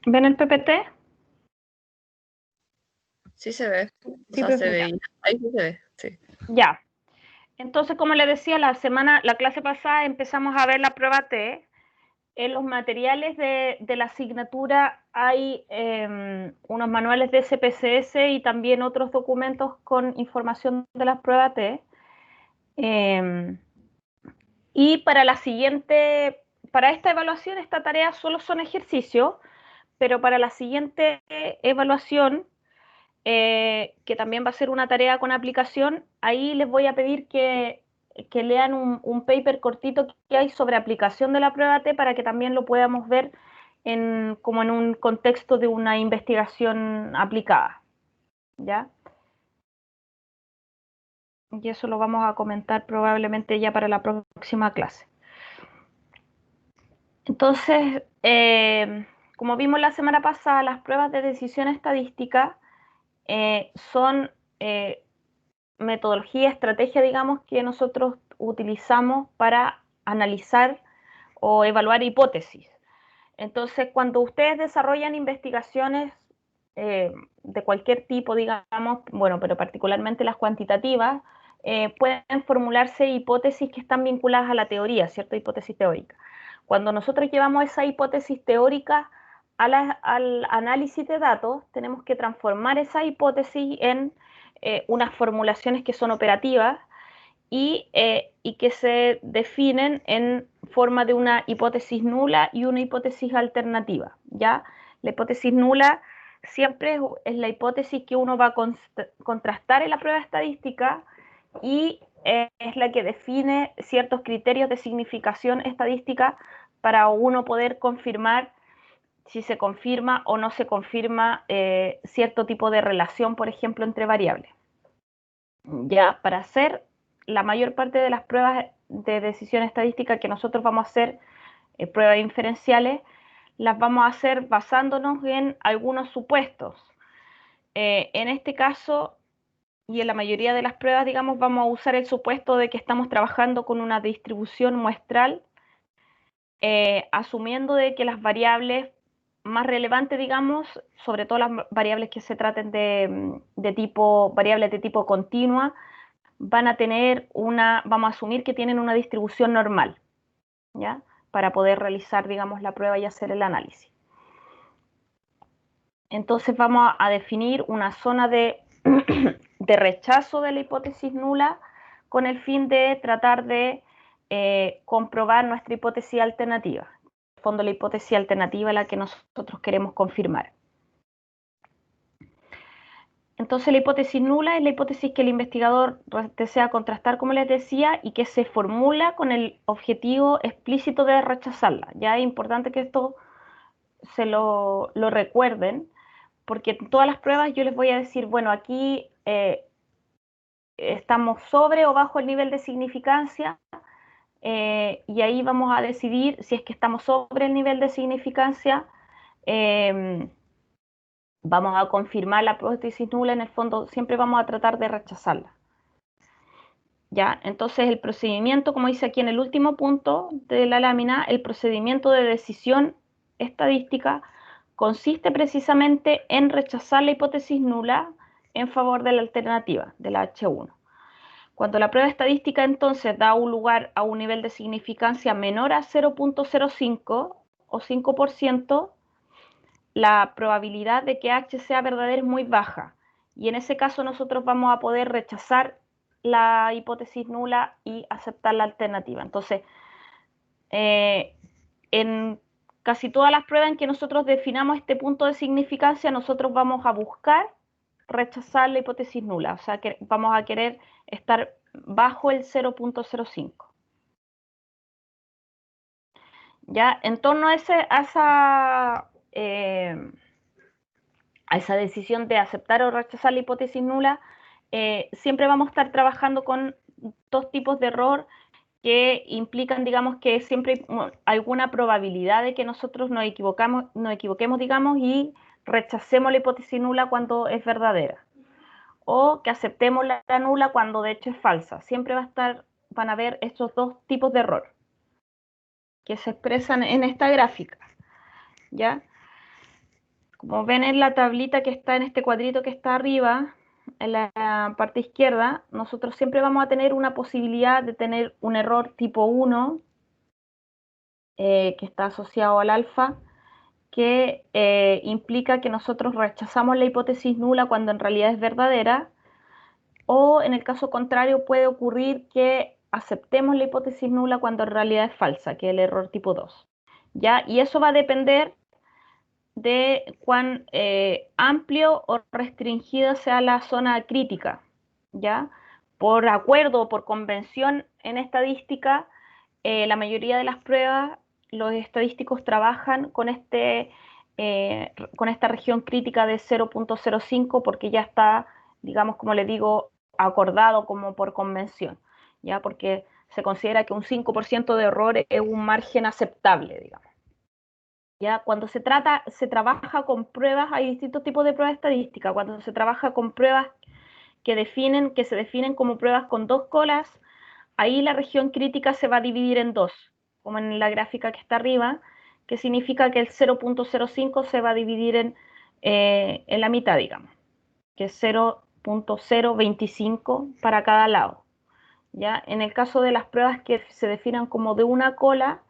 ¿Ven el PPT? Sí se ve, o Sí, sea, se ya. ve, ahí sí se ve, sí. Ya. Entonces, como les decía, la clase pasada empezamos a ver la prueba T. En los materiales de la asignatura hay unos manuales de SPSS y también otros documentos con información de las pruebas T. Y para esta evaluación, esta tarea solo son ejercicios, pero para la siguiente evaluación, que también va a ser una tarea con aplicación, ahí les voy a pedir que lean un paper cortito que hay sobre aplicación de la prueba T para que también lo podamos ver como en un contexto de una investigación aplicada. ¿Ya? Y eso lo vamos a comentar probablemente ya para la próxima clase. Entonces, como vimos la semana pasada, las pruebas de decisión estadística son metodología, estrategia, digamos, que nosotros utilizamos para analizar o evaluar hipótesis. Entonces, cuando ustedes desarrollan investigaciones de cualquier tipo, digamos, bueno, pero particularmente las cuantitativas, pueden formularse hipótesis que están vinculadas a la teoría, ¿cierto? Hipótesis teórica. Cuando nosotros llevamos esa hipótesis teórica al análisis de datos, tenemos que transformar esa hipótesis en unas formulaciones que son operativas y que se definen en forma de una hipótesis nula y una hipótesis alternativa. ¿Ya? La hipótesis nula siempre es la hipótesis que uno va a contrastar en la prueba estadística y es la que define ciertos criterios de significación estadística para uno poder confirmar si se confirma o no se confirma cierto tipo de relación, por ejemplo, entre variables. Ya, para hacer la mayor parte de las pruebas de decisión estadística que nosotros vamos a hacer, pruebas inferenciales, las vamos a hacer basándonos en algunos supuestos. En este caso, y en la mayoría de las pruebas, digamos, vamos a usar el supuesto de que estamos trabajando con una distribución muestral, asumiendo de que las variables más relevantes, digamos, sobre todo las variables que se traten de tipo, variables de tipo continua, van a tener vamos a asumir que tienen una distribución normal, ¿ya? Para poder realizar, digamos, la prueba y hacer el análisis. Entonces vamos a definir una zona de rechazo de la hipótesis nula con el fin de tratar de comprobar nuestra hipótesis alternativa. En el fondo, la hipótesis alternativa es la que nosotros queremos confirmar. Entonces, la hipótesis nula es la hipótesis que el investigador desea contrastar, como les decía, y que se formula con el objetivo explícito de rechazarla. Ya es importante que esto se lo recuerden, porque en todas las pruebas yo les voy a decir, bueno, aquí estamos sobre o bajo el nivel de significancia, y ahí vamos a decidir si es que estamos sobre el nivel de significancia, vamos a confirmar la hipótesis nula, en el fondo siempre vamos a tratar de rechazarla. ¿Ya? Entonces el procedimiento, como dice aquí en el último punto de la lámina, el procedimiento de decisión estadística consiste precisamente en rechazar la hipótesis nula en favor de la alternativa, de la H1. Cuando la prueba estadística entonces da un lugar a un nivel de significancia menor a 0.05 o 5%, la probabilidad de que H sea verdadera es muy baja. Y en ese caso nosotros vamos a poder rechazar la hipótesis nula y aceptar la alternativa. Entonces, en casi todas las pruebas en que nosotros definamos este punto de significancia, nosotros vamos a buscar rechazar la hipótesis nula. O sea, que vamos a querer estar bajo el 0.05. Ya, en torno a esa decisión de aceptar o rechazar la hipótesis nula, siempre vamos a estar trabajando con dos tipos de error que implican, digamos, que siempre hay alguna probabilidad de que nosotros nos equivoquemos, digamos, y rechacemos la hipótesis nula cuando es verdadera, o que aceptemos la nula cuando de hecho es falsa. Siempre van a haber estos dos tipos de error que se expresan en esta gráfica, ¿ya? Como ven en la tablita que está en este cuadrito que está arriba, en la parte izquierda, nosotros siempre vamos a tener una posibilidad de tener un error tipo 1, que está asociado al alfa, que implica que nosotros rechazamos la hipótesis nula cuando en realidad es verdadera, o en el caso contrario puede ocurrir que aceptemos la hipótesis nula cuando en realidad es falsa, que es el error tipo 2. ¿Ya? Y eso va a depender de cuán amplio o restringida sea la zona crítica, ¿ya? Por acuerdo o por convención en estadística, la mayoría de las pruebas, los estadísticos trabajan con esta región crítica de 0.05 porque ya está, digamos, como le digo, acordado como por convención, ¿ya? Porque se considera que un 5% de error es un margen aceptable, digamos. ¿Ya? Cuando se trabaja con pruebas, hay distintos tipos de pruebas estadísticas. Cuando se trabaja con pruebas que se definen como pruebas con dos colas, ahí la región crítica se va a dividir en dos, como en la gráfica que está arriba, que significa que el 0.05 se va a dividir en la mitad, digamos, que es 0.025 para cada lado. ¿Ya? En el caso de las pruebas que se definan como de una cola,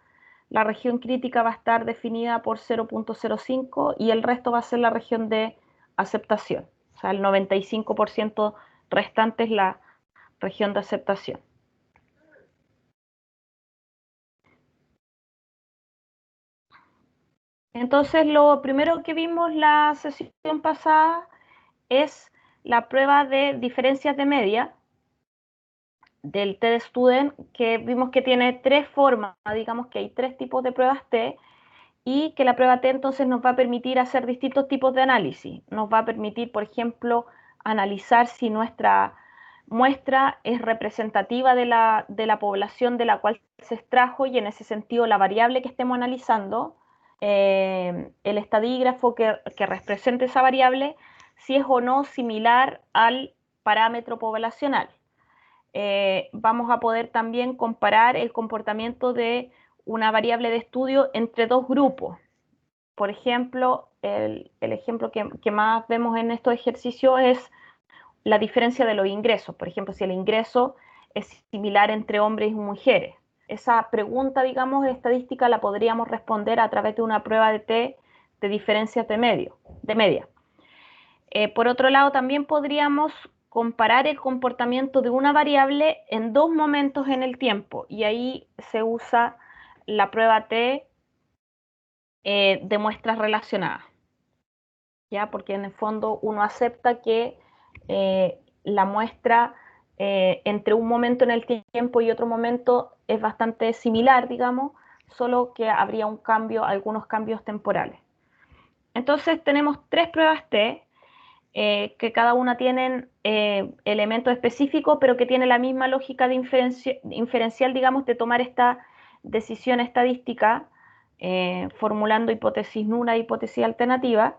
la región crítica va a estar definida por 0.05 y el resto va a ser la región de aceptación. O sea, el 95% restante es la región de aceptación. Entonces, lo primero que vimos la sesión pasada es la prueba de diferencias de media del T-Student, que vimos que tiene tres formas, digamos que hay tres tipos de pruebas T, y que la prueba T entonces nos va a permitir hacer distintos tipos de análisis. Nos va a permitir, por ejemplo, analizar si nuestra muestra es representativa de la población de la cual se extrajo y en ese sentido la variable que estemos analizando, el estadígrafo que represente esa variable, si es o no similar al parámetro poblacional. Vamos a poder también comparar el comportamiento de una variable de estudio entre dos grupos. Por ejemplo, el ejemplo que más vemos en estos ejercicios es la diferencia de los ingresos. Por ejemplo, si el ingreso es similar entre hombres y mujeres. Esa pregunta, digamos, estadística la podríamos responder a través de una prueba de T de diferencias de media. Por otro lado, también podríamos comparar el comportamiento de una variable en dos momentos en el tiempo y ahí se usa la prueba T de muestras relacionadas, ¿ya? Porque en el fondo uno acepta que la muestra entre un momento en el tiempo y otro momento es bastante similar, digamos, solo que habría algunos cambios temporales. Entonces tenemos tres pruebas T, que cada una tienen elementos específicos, pero que tiene la misma lógica de inferencial, digamos, de tomar esta decisión estadística, formulando hipótesis nula e hipótesis alternativa.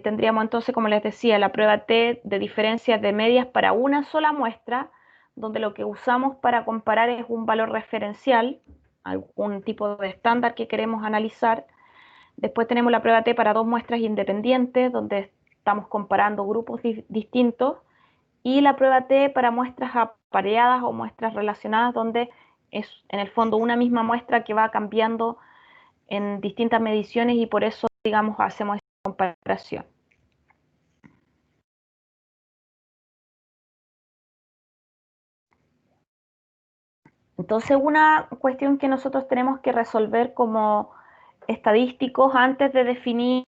Tendríamos entonces, como les decía, la prueba T de diferencias de medias para una sola muestra, donde lo que usamos para comparar es un valor referencial, algún tipo de estándar que queremos analizar. Después tenemos la prueba T para dos muestras independientes, donde estamos comparando grupos distintos. Y la prueba T para muestras apareadas o muestras relacionadas, donde es en el fondo una misma muestra que va cambiando en distintas mediciones y por eso, digamos, hacemos esta comparación. Entonces, una cuestión que nosotros tenemos que resolver como estadísticos antes de definir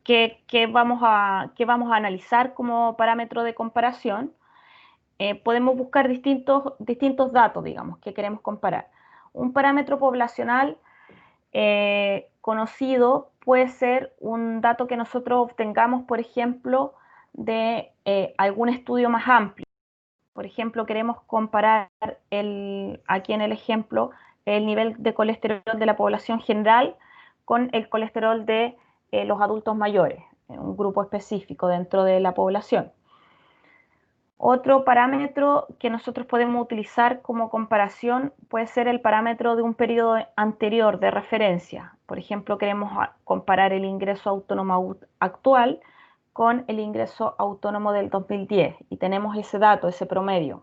qué vamos a analizar como parámetro de comparación, podemos buscar distintos datos, digamos, que queremos comparar. Un parámetro poblacional conocido puede ser un dato que nosotros obtengamos, por ejemplo, de algún estudio más amplio. Por ejemplo, queremos comparar aquí en el ejemplo el nivel de colesterol de la población general con el colesterol de los adultos mayores, un grupo específico dentro de la población. Otro parámetro que nosotros podemos utilizar como comparación puede ser el parámetro de un periodo anterior de referencia. Por ejemplo, queremos comparar el ingreso autónomo actual con el ingreso autónomo del 2010 y tenemos ese dato, ese promedio.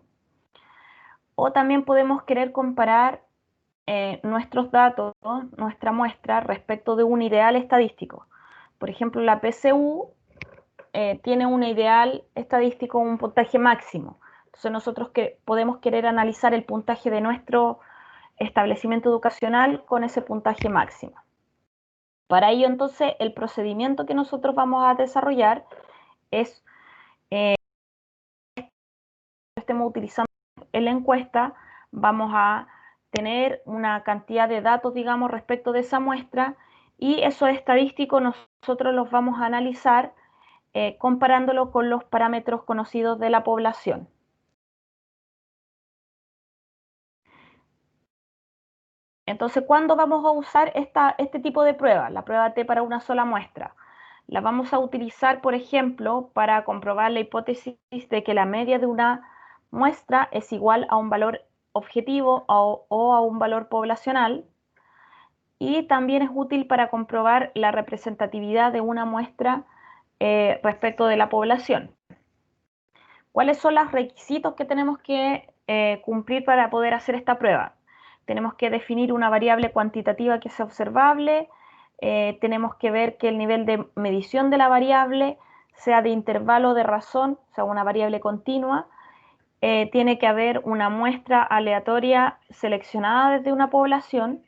O también podemos querer comparar nuestros datos, nuestra muestra, respecto de un ideal estadístico. Por ejemplo, la PSU tiene un ideal estadístico, un puntaje máximo. Entonces nosotros podemos querer analizar el puntaje de nuestro establecimiento educacional con ese puntaje máximo. Para ello, entonces, el procedimiento que nosotros vamos a desarrollar es, estemos utilizando en la encuesta, vamos a tener una cantidad de datos, digamos, respecto de esa muestra, y esos estadísticos nosotros los vamos a analizar comparándolo con los parámetros conocidos de la población. Entonces, ¿cuándo vamos a usar este tipo de prueba? La prueba T para una sola muestra. La vamos a utilizar, por ejemplo, para comprobar la hipótesis de que la media de una muestra es igual a un valor objetivo o a un valor poblacional. Y también es útil para comprobar la representatividad de una muestra respecto de la población. ¿Cuáles son los requisitos que tenemos que cumplir para poder hacer esta prueba? Tenemos que definir una variable cuantitativa que sea observable, tenemos que ver que el nivel de medición de la variable sea de intervalo de razón, o sea, una variable continua, tiene que haber una muestra aleatoria seleccionada desde una población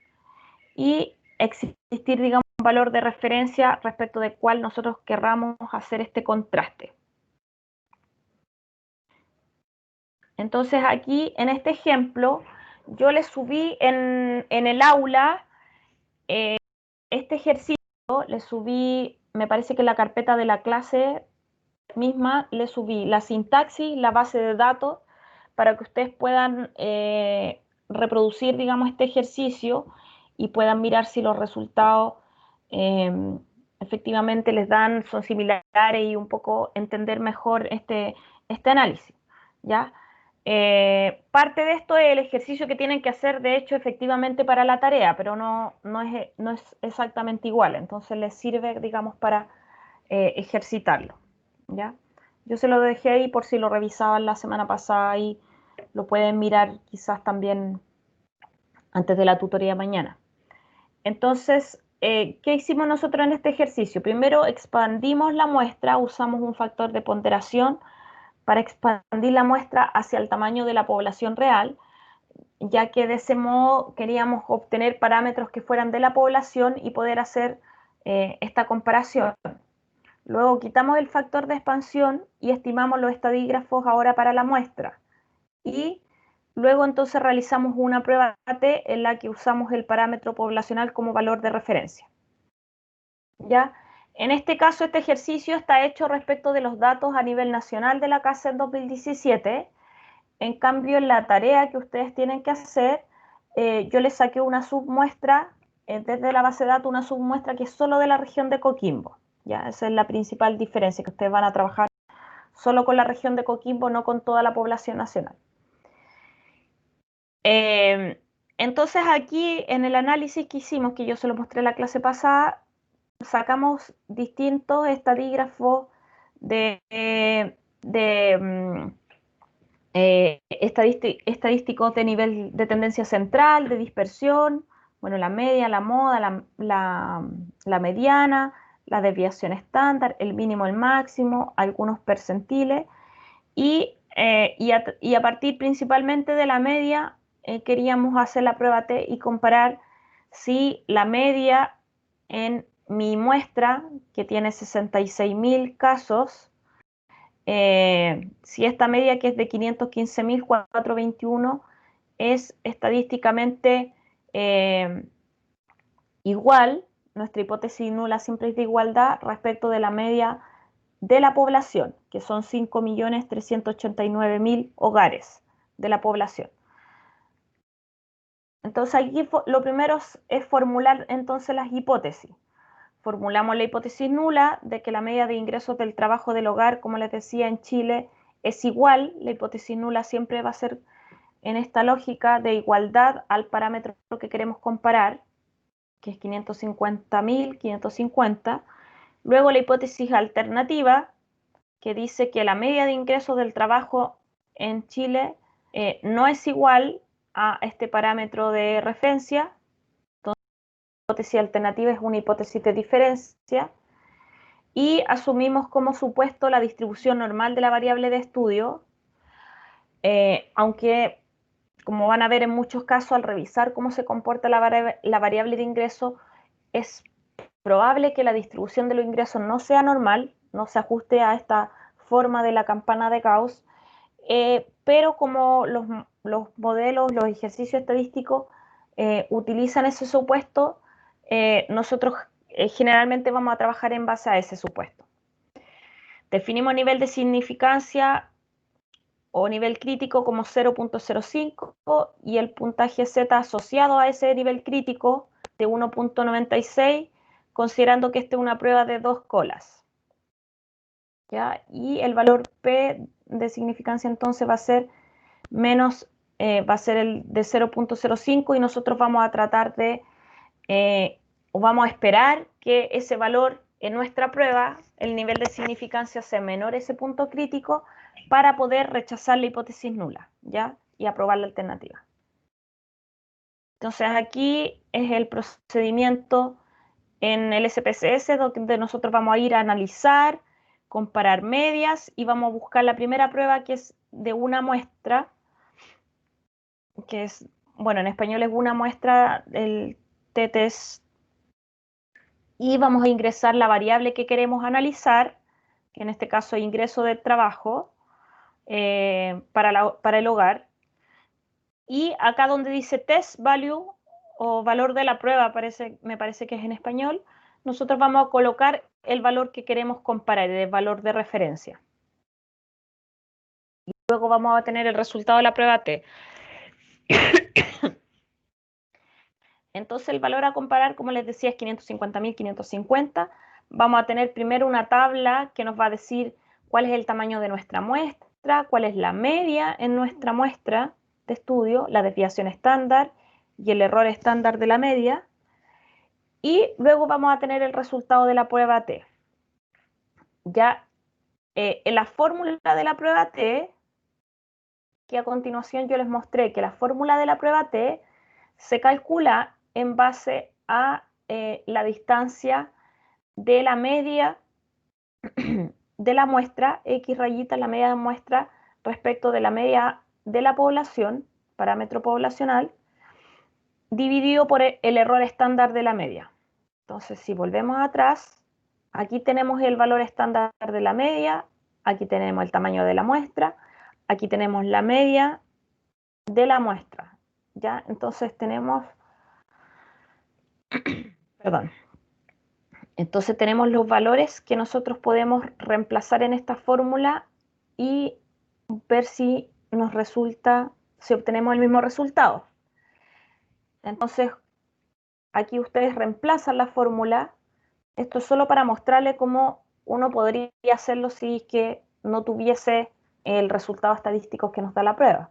y existir, digamos, un valor de referencia respecto del cual nosotros querramos hacer este contraste. Entonces aquí en este ejemplo yo le subí en el aula este ejercicio, le subí, me parece que en la carpeta de la clase misma, le subí la sintaxis, la base de datos, para que ustedes puedan reproducir, digamos, este ejercicio y puedan mirar si los resultados efectivamente les dan, son similares y un poco entender mejor este análisis, ¿ya? Parte de esto es el ejercicio que tienen que hacer, de hecho, efectivamente para la tarea, pero no es exactamente igual, entonces les sirve, digamos, para ejercitarlo, ¿ya? Yo se lo dejé ahí por si lo revisaban la semana pasada y lo pueden mirar quizás también antes de la tutoría mañana. Entonces, ¿qué hicimos nosotros en este ejercicio? Primero expandimos la muestra, usamos un factor de ponderación para expandir la muestra hacia el tamaño de la población real, ya que de ese modo queríamos obtener parámetros que fueran de la población y poder hacer esta comparación. Luego quitamos el factor de expansión y estimamos los estadígrafos ahora para la muestra. Y luego entonces realizamos una prueba T en la que usamos el parámetro poblacional como valor de referencia. ¿Ya? En este caso, este ejercicio está hecho respecto de los datos a nivel nacional de la CASE en 2017. En cambio, en la tarea que ustedes tienen que hacer, yo les saqué una submuestra, desde la base de datos, una submuestra que es solo de la región de Coquimbo. ¿Ya? Esa es la principal diferencia, que ustedes van a trabajar solo con la región de Coquimbo, no con toda la población nacional. Entonces aquí en el análisis que hicimos, que yo se lo mostré en la clase pasada, sacamos distintos estadígrafos estadísticos de nivel de tendencia central, de dispersión, bueno, la media, la moda, la mediana, la desviación estándar, el mínimo, el máximo, algunos percentiles, y a partir principalmente de la media queríamos hacer la prueba T y comparar si la media en mi muestra, que tiene 66.000 casos, si esta media, que es de 515.421, es estadísticamente igual, nuestra hipótesis nula siempre es de igualdad respecto de la media de la población, que son 5.389.000 hogares de la población. Entonces aquí lo primero es formular entonces las hipótesis. Formulamos la hipótesis nula de que la media de ingresos del trabajo del hogar, como les decía, en Chile es igual, la hipótesis nula siempre va a ser en esta lógica de igualdad al parámetro que queremos comparar, que es 550.000, 550. Luego la hipótesis alternativa, que dice que la media de ingresos del trabajo en Chile no es igual a este parámetro de referencia. Entonces, la hipótesis alternativa es una hipótesis de diferencia. Y asumimos como supuesto la distribución normal de la variable de estudio, aunque, como van a ver en muchos casos, al revisar cómo se comporta la variable de ingreso, es probable que la distribución de los ingresos no sea normal, no se ajuste a esta forma de la campana de Gauss, pero como los modelos, los ejercicios estadísticos utilizan ese supuesto, nosotros generalmente vamos a trabajar en base a ese supuesto. Definimos nivel de significancia o nivel crítico como 0.05 y el puntaje Z asociado a ese nivel crítico de 1.96, considerando que esta es una prueba de 2 colas. ¿Ya? Y el valor P de significancia entonces va a ser menos, va a ser el de 0.05 y nosotros vamos a tratar de, o vamos a esperar que ese valor en nuestra prueba, el nivel de significancia sea menor a ese punto crítico para poder rechazar la hipótesis nula, ¿ya? Y aprobar la alternativa. Entonces aquí es el procedimiento en el SPSS donde nosotros vamos a ir a analizar, comparar medias y vamos a buscar la primera prueba que es de una muestra, que es, bueno, en español es una muestra del t-test, y vamos a ingresar la variable que queremos analizar, que en este caso es ingreso de trabajo para el hogar, y acá donde dice test value o valor de la prueba, me parece que es en español, nosotros vamos a colocar el valor que queremos comparar, el valor de referencia. Y luego vamos a tener el resultado de la prueba T. Entonces el valor a comparar, como les decía, es 550.000, 550. Vamos a tener primero una tabla que nos va a decir cuál es el tamaño de nuestra muestra, cuál es la media en nuestra muestra de estudio, la desviación estándar y el error estándar de la media. Y luego vamos a tener el resultado de la prueba T. Ya en la fórmula de la prueba T, que a continuación yo les mostré que la fórmula de la prueba T se calcula en base a la distancia de la media de la muestra, X rayita, la media de muestra respecto de la media de la población, parámetro poblacional, dividido por el error estándar de la media. Entonces, si volvemos atrás, aquí tenemos el valor estándar de la media, aquí tenemos el tamaño de la muestra, aquí tenemos la media de la muestra, ¿ya? Entonces tenemos, perdón, entonces tenemos los valores que nosotros podemos reemplazar en esta fórmula y ver si nos resulta, si obtenemos el mismo resultado. Entonces, aquí ustedes reemplazan la fórmula. Esto es solo para mostrarle cómo uno podría hacerlo si es que no tuviese el resultado estadístico que nos da la prueba.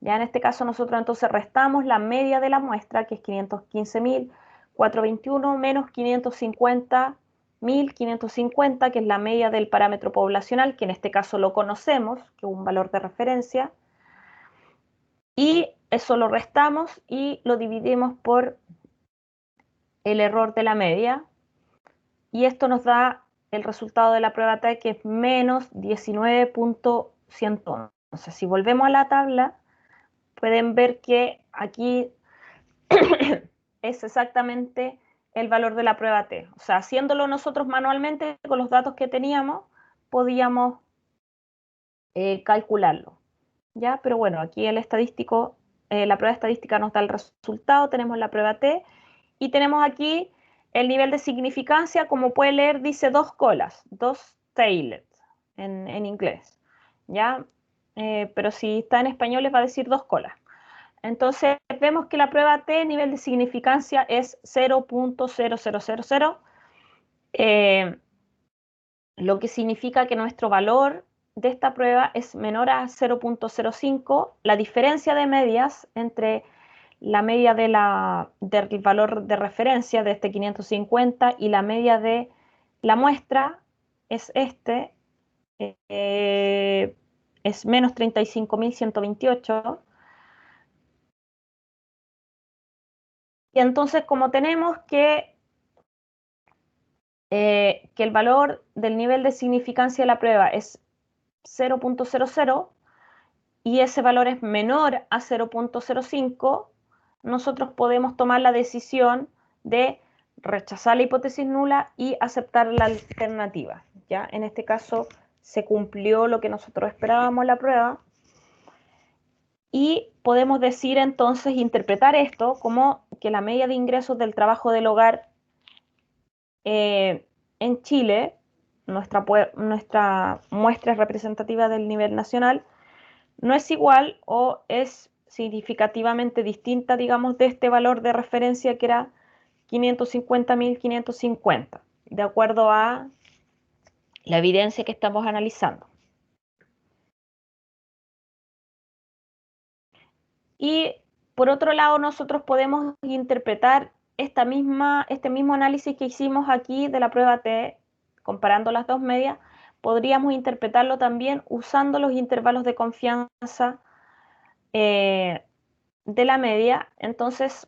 Ya en este caso nosotros entonces restamos la media de la muestra, que es 515.421 menos 550.550, que es la media del parámetro poblacional, que en este caso lo conocemos, que es un valor de referencia, y eso lo restamos y lo dividimos por el error de la media, y esto nos da el resultado de la prueba T, que es menos 19.111. Entonces, si volvemos a la tabla, pueden ver que aquí es exactamente el valor de la prueba T. O sea, haciéndolo nosotros manualmente con los datos que teníamos, podíamos calcularlo. ¿Ya? Pero bueno, aquí el estadístico, la prueba estadística nos da el resultado, tenemos la prueba T y tenemos aquí el nivel de significancia, como puede leer, dice 2 colas, 2 tailets en inglés, ¿ya? Pero si está en español les va a decir 2 colas. Entonces vemos que la prueba T, nivel de significancia es 0.0000, lo que significa que nuestro valor de esta prueba es menor a 0.05, la diferencia de medias entre la media del valor de referencia de este 550 y la media de la muestra es es menos 35.128. Y entonces, como tenemos que el valor del nivel de significancia de la prueba es 0.00 y ese valor es menor a 0.05, nosotros podemos tomar la decisión de rechazar la hipótesis nula y aceptar la alternativa. ¿Ya? En este caso se cumplió lo que nosotros esperábamos en la prueba y podemos decir entonces, interpretar esto como que la media de ingresos del trabajo del hogar en Chile, nuestra muestra es representativa del nivel nacional, no es igual o es significativamente distinta, digamos, de este valor de referencia que era 550.550, de acuerdo a la evidencia que estamos analizando. Y por otro lado, nosotros podemos interpretar este mismo análisis que hicimos aquí de la prueba T, comparando las dos medias, podríamos interpretarlo también usando los intervalos de confianza de la media. Entonces,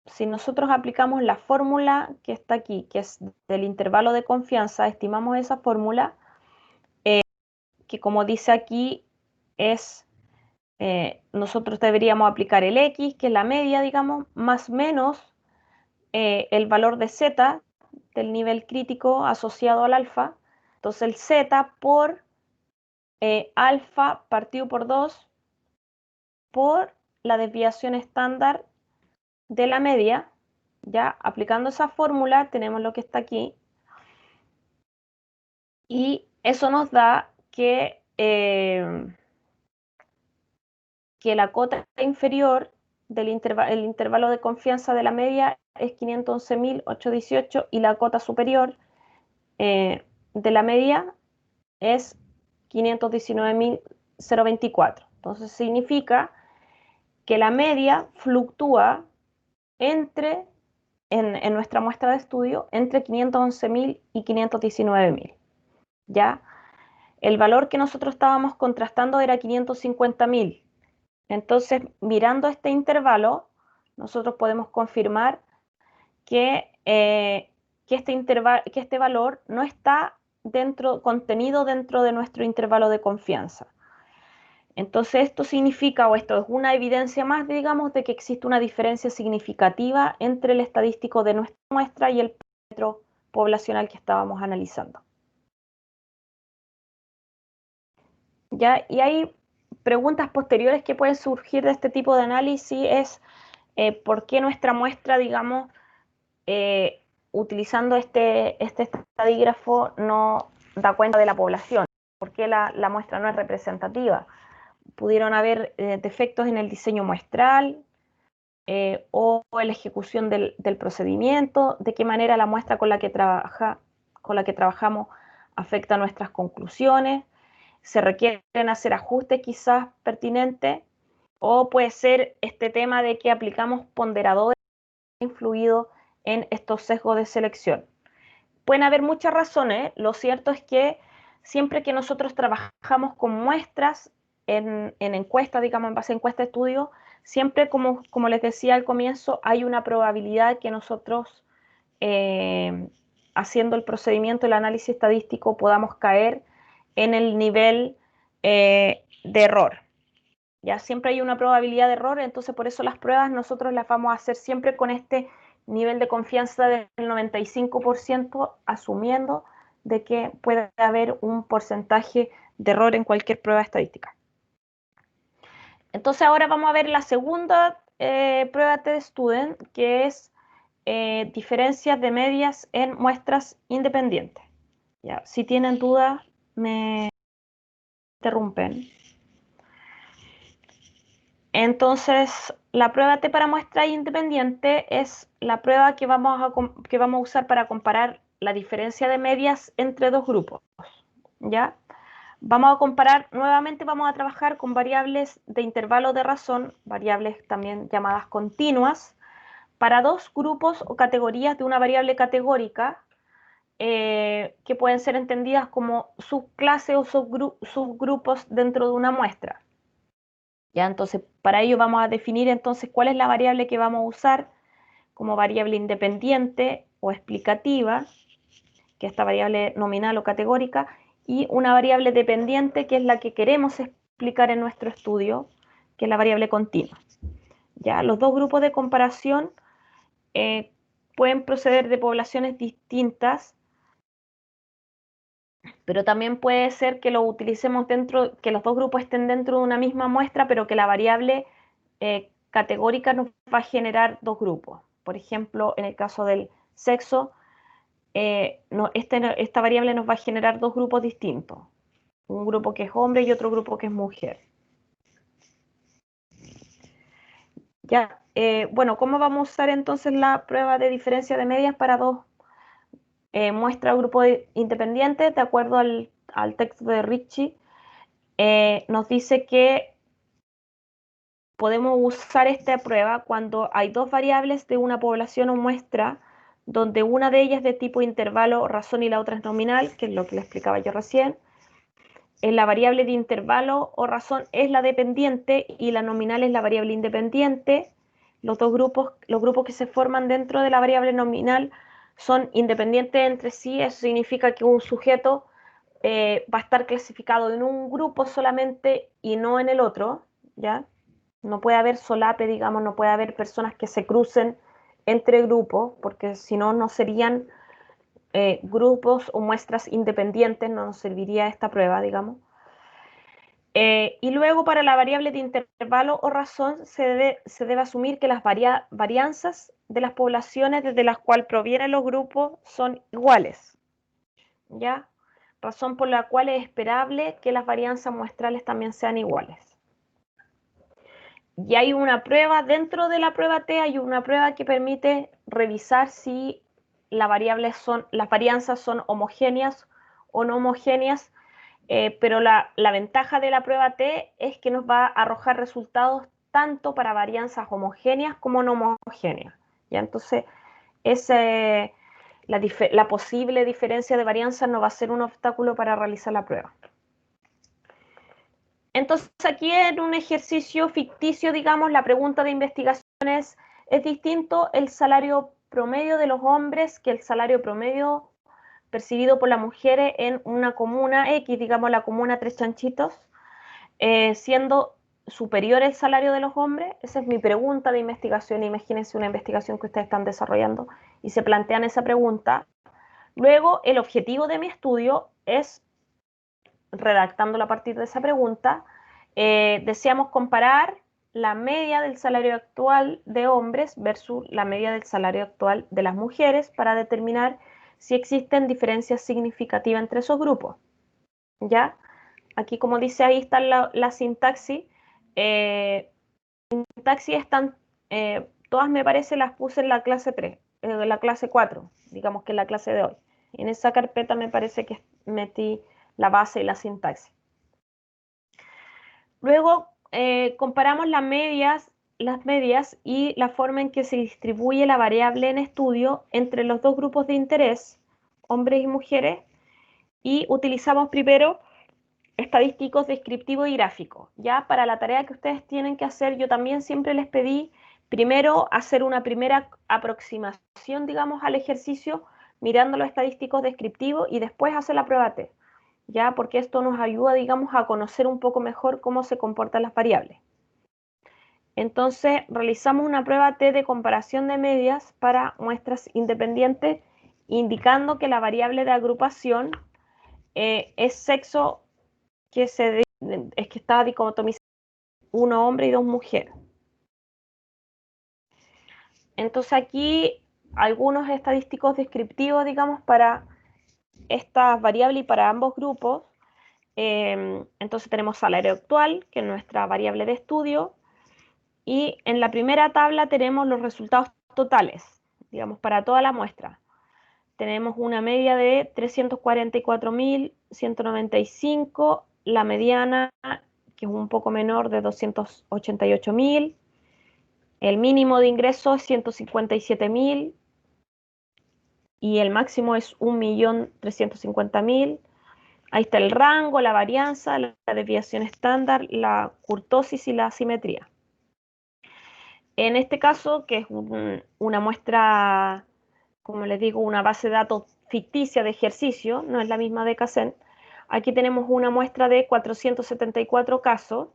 si nosotros aplicamos la fórmula que está aquí, que es del intervalo de confianza, estimamos esa fórmula, que como dice aquí, nosotros deberíamos aplicar el X, que es la media, digamos, más menos el valor de Z del nivel crítico asociado al alfa. Entonces el Z por alfa partido por 2 por la desviación estándar de la media. Ya aplicando esa fórmula tenemos lo que está aquí y eso nos da que la cota inferior del intervalo de confianza de la media es 511.818 y la cota superior de la media es 519.024. Entonces significa que la media fluctúa en nuestra muestra de estudio entre 511.000 y 519.000. ¿Ya? El valor que nosotros estábamos contrastando era 550.000. Entonces, mirando este intervalo, nosotros podemos confirmar que este valor no está contenido dentro de nuestro intervalo de confianza. Entonces, esto significa, o esto es una evidencia más, digamos, de que existe una diferencia significativa entre el estadístico de nuestra muestra y el parámetro poblacional que estábamos analizando. ¿Ya? Y hay preguntas posteriores que pueden surgir de este tipo de análisis, es por qué nuestra muestra, digamos, utilizando este estadígrafo no da cuenta de la población, por qué la muestra no es representativa. Pudieron haber defectos en el diseño muestral o en la ejecución del procedimiento, de qué manera la muestra con la que trabajamos afecta nuestras conclusiones, se requieren hacer ajustes quizás pertinentes, o puede ser este tema de que aplicamos ponderadores influido en estos sesgos de selección. Pueden haber muchas razones, lo cierto es que siempre que nosotros trabajamos con muestras en encuestas, digamos en base a encuesta de estudio, siempre como les decía al comienzo, hay una probabilidad que nosotros haciendo el procedimiento, el análisis estadístico, podamos caer en el nivel de error. Ya siempre hay una probabilidad de error, entonces por eso las pruebas nosotros las vamos a hacer siempre con este nivel de confianza del 95%, asumiendo de que puede haber un porcentaje de error en cualquier prueba estadística. Entonces ahora vamos a ver la segunda prueba de Student, que es diferencias de medias en muestras independientes. Ya, si tienen dudas, me interrumpen. Entonces, la prueba T para muestra independiente es la prueba que vamos a usar para comparar la diferencia de medias entre dos grupos, ¿ya? Vamos a comparar, nuevamente vamos a trabajar con variables de intervalo de razón, variables también llamadas continuas, para dos grupos o categorías de una variable categórica que pueden ser entendidas como subclases o subgrupos dentro de una muestra. ¿Ya? Entonces, para ello vamos a definir entonces cuál es la variable que vamos a usar como variable independiente o explicativa, que es esta variable nominal o categórica, y una variable dependiente, que es la que queremos explicar en nuestro estudio, que es la variable continua. ¿Ya? Los dos grupos de comparación pueden proceder de poblaciones distintas, pero también puede ser que lo utilicemos dentro, que los dos grupos estén dentro de una misma muestra, pero que la variable categórica nos va a generar dos grupos. Por ejemplo, en el caso del sexo, esta variable nos va a generar dos grupos distintos. Un grupo que es hombre y otro grupo que es mujer. Ya, bueno, ¿cómo vamos a usar entonces la prueba de diferencia de medias para dos muestras o grupos independientes? De acuerdo al texto de Ricci, nos dice que podemos usar esta prueba cuando hay dos variables de una población o muestra, donde una de ellas es de tipo intervalo razón y la otra es nominal, que es lo que le explicaba yo recién. La variable de intervalo o razón es la dependiente y la nominal es la variable independiente. Los grupos que se forman dentro de la variable nominal son independientes entre sí. Eso significa que un sujeto va a estar clasificado en un grupo solamente y no en el otro, ¿ya? No puede haber solape, digamos, no puede haber personas que se crucen entre grupos, porque si no, no serían grupos o muestras independientes, no nos serviría esta prueba, digamos. Y luego para la variable de intervalo o razón se debe asumir que las varianzas de las poblaciones desde las cuales provienen los grupos son iguales, ¿ya? Razón por la cual es esperable que las varianzas muestrales también sean iguales. Y hay una prueba, dentro de la prueba T hay una prueba que permite revisar si las varianzas son homogéneas o no homogéneas, pero la ventaja de la prueba T es que nos va a arrojar resultados tanto para varianzas homogéneas como no homogéneas. ¿Ya? Entonces, la posible diferencia de varianzas no va a ser un obstáculo para realizar la prueba. Entonces, aquí en un ejercicio ficticio, digamos, la pregunta de investigación es distinto el salario promedio de los hombres que el salario promedio percibido por las mujeres en una comuna X, digamos la comuna Tres Chanchitos, siendo superior el salario de los hombres? Esa es mi pregunta de investigación. Imagínense una investigación que ustedes están desarrollando y se plantean esa pregunta. Luego, el objetivo de mi estudio es, redactándolo a partir de esa pregunta, deseamos comparar la media del salario actual de hombres versus la media del salario actual de las mujeres para determinar si existen diferencias significativas entre esos grupos. ¿Ya? Aquí, como dice, ahí está la sintaxis. Sintaxis están, todas me parece las puse en la clase 3, la clase 4, digamos que en la clase de hoy. En esa carpeta me parece que metí la base y la sintaxis. Luego comparamos las medias y la forma en que se distribuye la variable en estudio entre los dos grupos de interés, hombres y mujeres, y utilizamos primero estadísticos descriptivos y gráficos. Ya para la tarea que ustedes tienen que hacer, yo también siempre les pedí primero hacer una primera aproximación, digamos, al ejercicio mirando los estadísticos descriptivos y después hacer la prueba T. Ya, porque esto nos ayuda, digamos, a conocer un poco mejor cómo se comportan las variables. Entonces, realizamos una prueba T de comparación de medias para muestras independientes, indicando que la variable de agrupación es sexo, es que está dicotomizado, uno hombre y dos mujeres. Entonces aquí algunos estadísticos descriptivos, digamos, para estas variables y para ambos grupos. Entonces tenemos salario actual, que es nuestra variable de estudio, y en la primera tabla tenemos los resultados totales, digamos, para toda la muestra. Tenemos una media de 344.195 la mediana, que es un poco menor, de 288.000. El mínimo de ingreso es 157.000 y el máximo es 1.350.000. Ahí está el rango, la varianza, la desviación estándar, la kurtosis y la asimetría. En este caso, que es una muestra, como les digo, una base de datos ficticia de ejercicio, no es la misma de Kaizen, aquí tenemos una muestra de 474 casos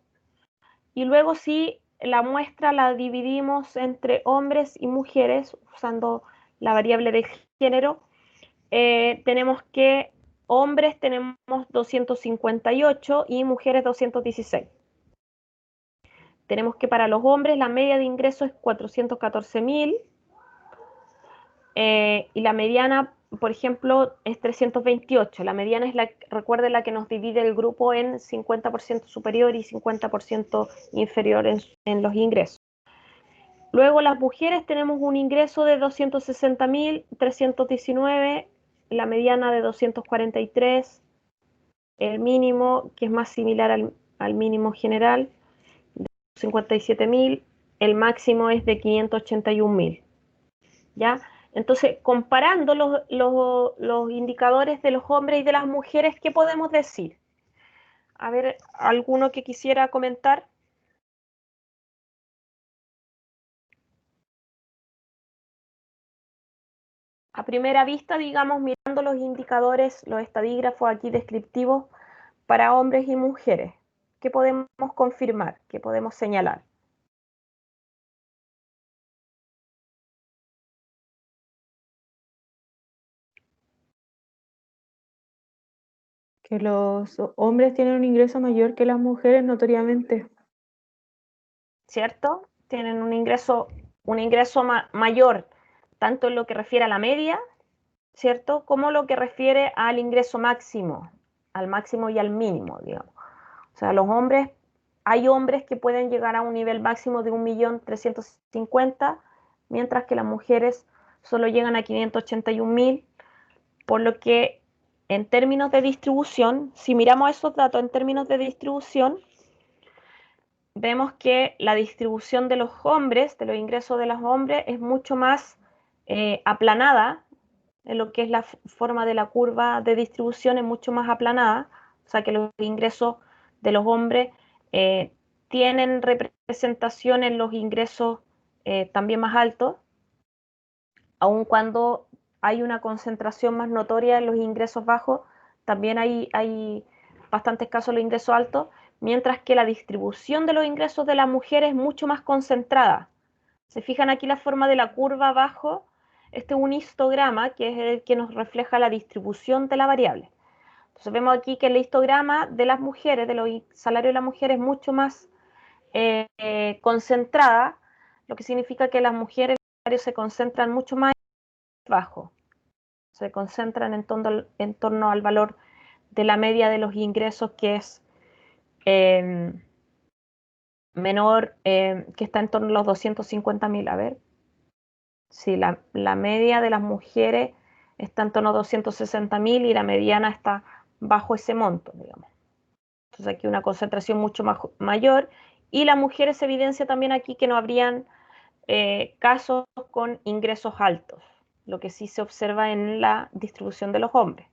y luego sí la muestra la dividimos entre hombres y mujeres usando la variable de género. Tenemos que hombres tenemos 258 y mujeres 216. Tenemos que para los hombres la media de ingreso es 414.000 y la mediana, por ejemplo, es 328. La mediana es recuerden, la que nos divide el grupo en 50% superior y 50% inferior en los ingresos. Luego las mujeres tenemos un ingreso de 260.319, la mediana de 243, el mínimo, que es más similar al mínimo general, de 57.000, el máximo es de 581.000. ¿Ya? Entonces, comparando los indicadores de los hombres y de las mujeres, ¿qué podemos decir? A ver, ¿alguno que quisiera comentar? A primera vista, digamos, mirando los indicadores, los estadígrafos aquí descriptivos para hombres y mujeres, ¿qué podemos confirmar? ¿Qué podemos señalar? Que los hombres tienen un ingreso mayor que las mujeres notoriamente. ¿Cierto? Tienen un ingreso mayor, tanto en lo que refiere a la media, ¿cierto? Como lo que refiere al ingreso máximo, al máximo y al mínimo, digamos. O sea, los hombres, hay hombres que pueden llegar a un nivel máximo de 1.350.000, mientras que las mujeres solo llegan a 581.000, por lo que en términos de distribución, si miramos esos datos en términos de distribución, vemos que la distribución de los hombres, de los ingresos de los hombres, es mucho más aplanada, en lo que es la forma de la curva de distribución es mucho más aplanada, o sea que los ingresos de los hombres tienen representación en los ingresos también más altos, aun cuando hay una concentración más notoria en los ingresos bajos, también hay bastantes casos de los ingresos altos, mientras que la distribución de los ingresos de las mujeres es mucho más concentrada. Se fijan aquí la forma de la curva abajo, este es un histograma que es el que nos refleja la distribución de la variable. Entonces vemos aquí que el histograma de las mujeres, de los salarios de las mujeres es mucho más concentrada, lo que significa que las mujeres los salarios se concentran mucho más bajo, se concentran en torno al valor de la media de los ingresos, que es menor, que está en torno a los 250.000. A ver, sí, la media de las mujeres está en torno a 260.000 y la mediana está bajo ese monto, digamos. Entonces aquí una concentración mucho mayor, y la mujer se evidencia también aquí que no habrían casos con ingresos altos, lo que sí se observa en la distribución de los hombres.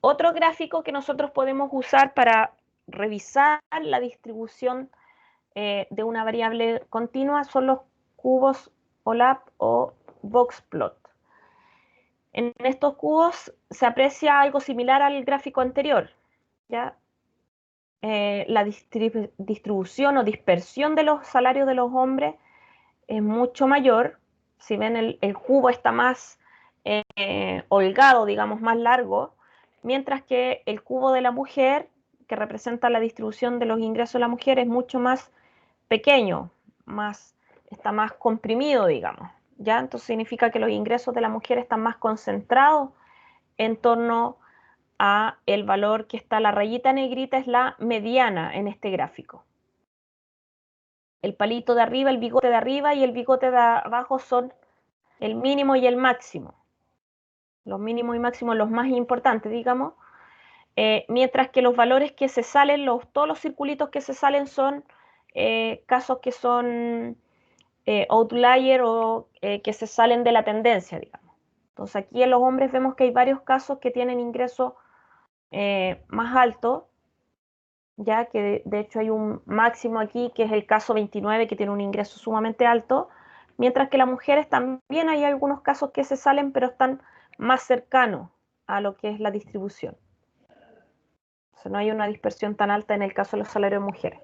Otro gráfico que nosotros podemos usar para revisar la distribución de una variable continua son los cubos OLAP o boxplot. En estos cubos se aprecia algo similar al gráfico anterior, ¿ya? La distribución o dispersión de los salarios de los hombres es mucho mayor. Si ven, el cubo está más holgado, digamos, más largo, mientras que el cubo de la mujer, que representa la distribución de los ingresos de la mujer, es mucho más pequeño, está más comprimido, digamos. ¿Ya? Entonces significa que los ingresos de la mujer están más concentrados en torno a el valor que está, la rayita negrita es la mediana en este gráfico. El palito de arriba, el bigote de arriba y el bigote de abajo son el mínimo y el máximo. Los mínimos y máximos, los más importantes, digamos. mientras que los valores que se salen, todos los circulitos que se salen son casos que son outlier o que se salen de la tendencia, digamos. Entonces aquí en los hombres vemos que hay varios casos que tienen ingreso más alto, ya que de hecho hay un máximo aquí, que es el caso 29, que tiene un ingreso sumamente alto, mientras que las mujeres también hay algunos casos que se salen, pero están más cercanos a lo que es la distribución. O sea, no hay una dispersión tan alta en el caso de los salarios de mujeres.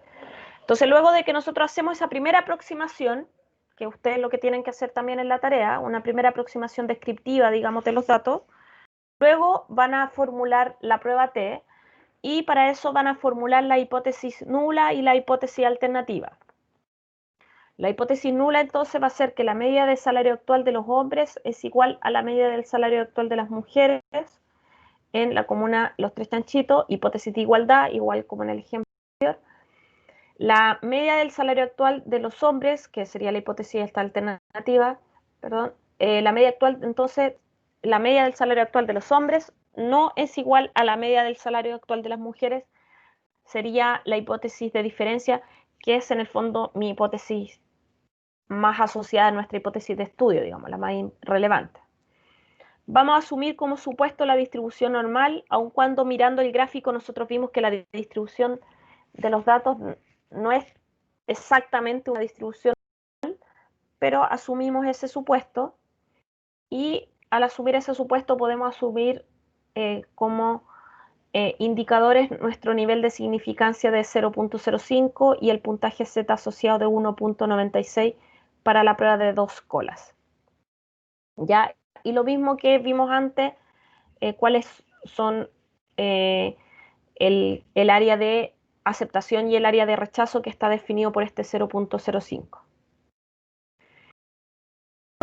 Entonces, luego de que nosotros hacemos esa primera aproximación, que ustedes lo que tienen que hacer también en la tarea, una primera aproximación descriptiva, digamos, de los datos, luego van a formular la prueba T, y para eso van a formular la hipótesis nula y la hipótesis alternativa. La hipótesis nula entonces va a ser que la media de salario actual de los hombres es igual a la media del salario actual de las mujeres en la comuna Los Tres Chanchitos, hipótesis de igualdad, igual como en el ejemplo anterior. La media del salario actual de los hombres, que sería la hipótesis esta alternativa, perdón, la media actual, entonces, la media del salario actual de los hombres no es igual a la media del salario actual de las mujeres, sería la hipótesis de diferencia, que es en el fondo mi hipótesis más asociada a nuestra hipótesis de estudio, digamos, la más relevante. Vamos a asumir como supuesto la distribución normal, aun cuando mirando el gráfico nosotros vimos que la distribución de los datos no es exactamente una distribución normal, pero asumimos ese supuesto, y al asumir ese supuesto podemos asumir como indicadores nuestro nivel de significancia de 0.05 y el puntaje Z asociado de 1.96 para la prueba de 2 colas. ¿Ya? Y lo mismo que vimos antes, cuáles son el área de aceptación y el área de rechazo, que está definido por este 0.05.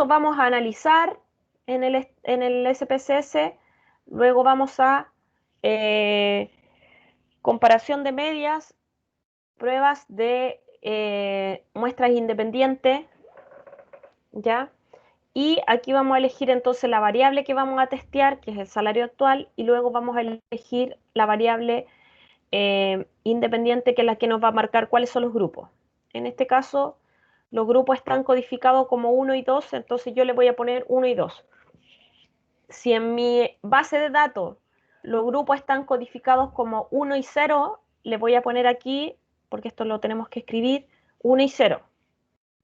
Vamos a analizar en el SPSS, luego vamos a comparación de medias, pruebas de muestras independientes, ¿ya? Y aquí vamos a elegir entonces la variable que vamos a testear, que es el salario actual, y luego vamos a elegir la variable independiente, que es la que nos va a marcar cuáles son los grupos. En este caso, los grupos están codificados como 1 y 2, entonces yo le voy a poner 1 y 2. Si en mi base de datos los grupos están codificados como 1 y 0, le voy a poner aquí, porque esto lo tenemos que escribir, 1 y 0,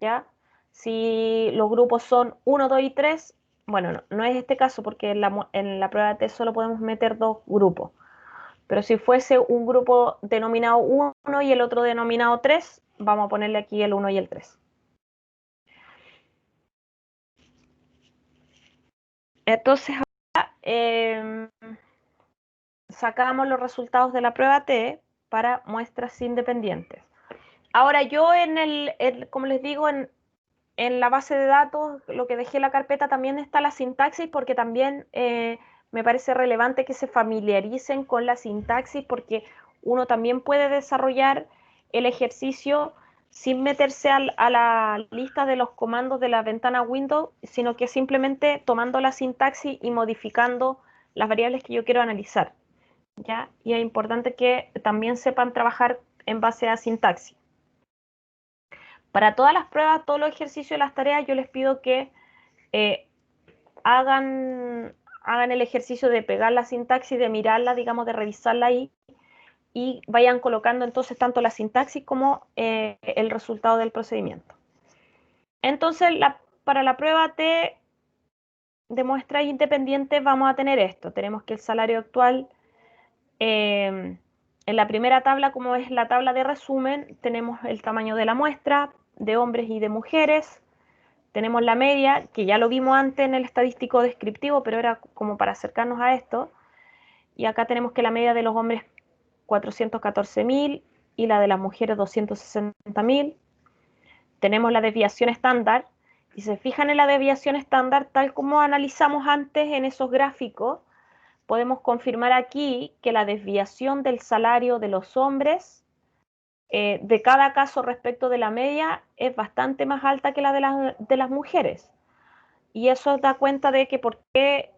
¿ya? Si los grupos son 1, 2 y 3, bueno, no es este caso, porque en la prueba de test solo podemos meter 2 grupos. Pero si fuese un grupo denominado 1 y el otro denominado 3, vamos a ponerle aquí el 1 y el 3. Entonces ahora sacamos los resultados de la prueba T para muestras independientes. Ahora yo como les digo, en la base de datos, lo que dejé en la carpeta, también está la sintaxis, porque también me parece relevante que se familiaricen con la sintaxis, porque uno también puede desarrollar el ejercicio sin meterse a la lista de los comandos de la ventana Windows, sino que simplemente tomando la sintaxis y modificando las variables que yo quiero analizar, ¿ya? Y es importante que también sepan trabajar en base a sintaxis. Para todas las pruebas, todos los ejercicios y las tareas, yo les pido que hagan el ejercicio de pegar la sintaxis, de mirarla, digamos, de revisarla ahí, y vayan colocando entonces tanto la sintaxis como el resultado del procedimiento. Entonces, para la prueba T de muestras independientes vamos a tener esto. Tenemos que el salario actual, en la primera tabla, como es la tabla de resumen, tenemos el tamaño de la muestra de hombres y de mujeres. Tenemos la media, que ya lo vimos antes en el estadístico descriptivo, pero era como para acercarnos a esto. Y acá tenemos que la media de los hombres 414.000 y la de las mujeres 260.000. Tenemos la desviación estándar. Si se fijan en la desviación estándar, tal como analizamos antes en esos gráficos, podemos confirmar aquí que la desviación del salario de los hombres de cada caso respecto de la media es bastante más alta que la de las mujeres. Y eso da cuenta de que por qué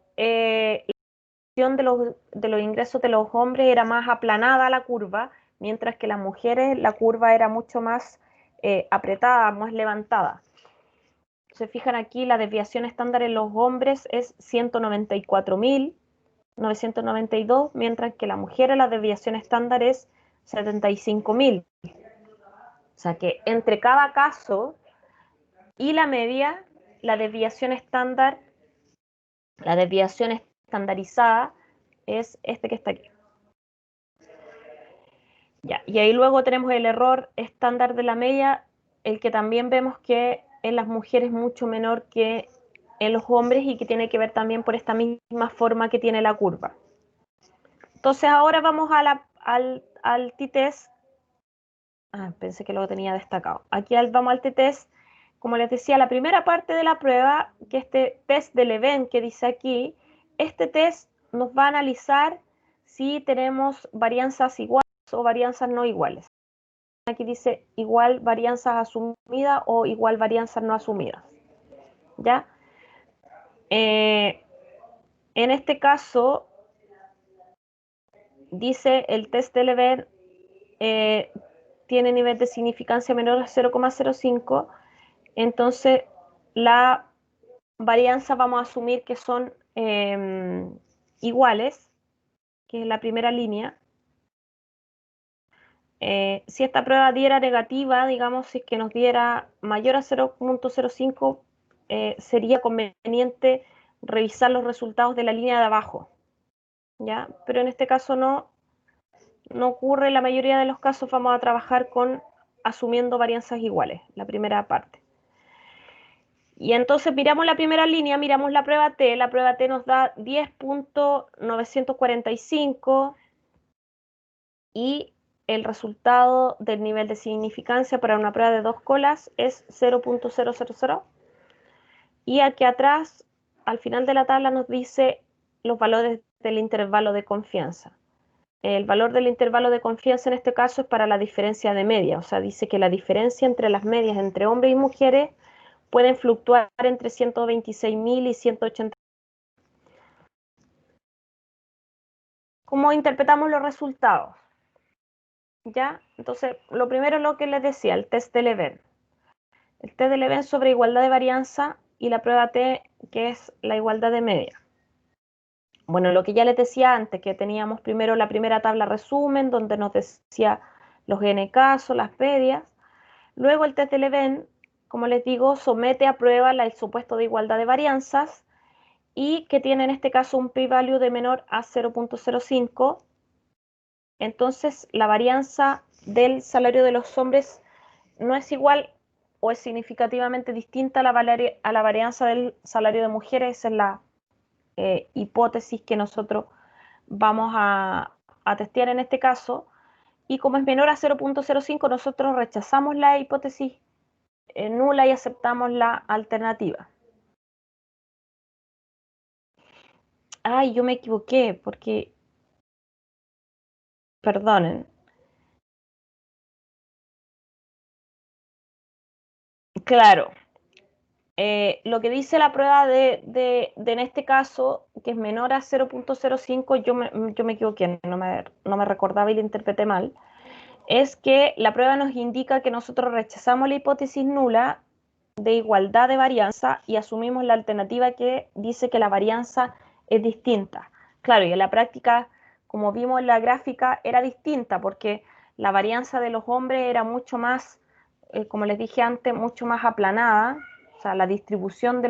de los ingresos de los hombres era más aplanada la curva, mientras que las mujeres la curva era mucho más apretada, más levantada. Se fijan aquí, la desviación estándar en los hombres es 194.992, mientras que la mujer la desviación estándar es 75.000. O sea que entre cada caso y la media, la desviación estándar, la desviación estandarizada es este que está aquí. Ya, y ahí luego tenemos el error estándar de la media, el que también vemos que en las mujeres es mucho menor que en los hombres y que tiene que ver también por esta misma forma que tiene la curva. Entonces ahora vamos al t-test. Pensé que lo tenía destacado. Aquí vamos al t-test. Como les decía, la primera parte de la prueba, que este test del event que dice aquí, este test nos va a analizar si tenemos varianzas iguales o varianzas no iguales. Aquí dice igual varianzas asumidas o igual varianzas no asumidas. ¿Ya? En este caso, dice el test del event tiene nivel de significancia menor a 0,05, entonces la varianza vamos a asumir que son iguales, que es la primera línea. Si esta prueba diera negativa, digamos, si es que nos diera mayor a 0,05, sería conveniente revisar los resultados de la línea de abajo, ¿ya? Pero en este caso no ocurre. En la mayoría de los casos vamos a trabajar asumiendo varianzas iguales, la primera parte. Y entonces miramos la primera línea, miramos la prueba T nos da 10.945 y el resultado del nivel de significancia para una prueba de 2 colas es 0.000. Y aquí atrás, al final de la tabla, nos dice los valores del intervalo de confianza. El valor del intervalo de confianza en este caso es para la diferencia de media, o sea, dice que la diferencia entre las medias entre hombres y mujeres pueden fluctuar entre 126.000 y 180.000. ¿Cómo interpretamos los resultados? ¿Ya? Entonces, lo primero es lo que les decía, el test del event. El test del event sobre igualdad de varianza y la prueba T, que es la igualdad de media. Bueno, lo que ya les decía antes, que teníamos primero la primera tabla resumen, donde nos decía los n casos, las medias. Luego el test del event, como les digo, somete a prueba el supuesto de igualdad de varianzas y que tiene en este caso un p-value de menor a 0.05. Entonces, la varianza del salario de los hombres no es igual o es significativamente distinta a la varianza del salario de mujeres. Esa es la hipótesis que nosotros vamos a testear en este caso. Y como es menor a 0.05, nosotros rechazamos la hipótesis nula y aceptamos la alternativa. Ay, yo me equivoqué porque, perdonen. Claro, lo que dice la prueba de en este caso, que es menor a 0.05, yo me equivoqué, no me recordaba y lo interpreté mal, es que la prueba nos indica que nosotros rechazamos la hipótesis nula de igualdad de varianza y asumimos la alternativa que dice que la varianza es distinta. Claro, y en la práctica, como vimos en la gráfica, era distinta porque la varianza de los hombres era mucho más, como les dije antes, mucho más aplanada. O sea, la distribución de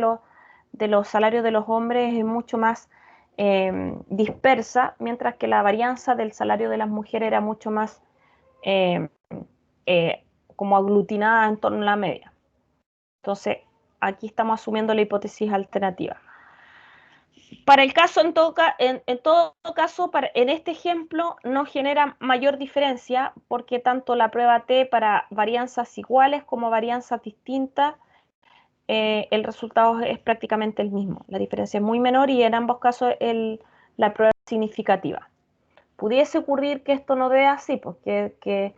los salarios de los hombres es mucho más dispersa, mientras que la varianza del salario de las mujeres era mucho más eh, como aglutinada en torno a la media. Entonces, aquí estamos asumiendo la hipótesis alternativa. Para el caso, en todo caso, en este ejemplo no genera mayor diferencia porque tanto la prueba T para varianzas iguales como varianzas distintas, el resultado es prácticamente el mismo. La diferencia es muy menor y en ambos casos la prueba es significativa. Pudiese ocurrir que esto no dé así, pues que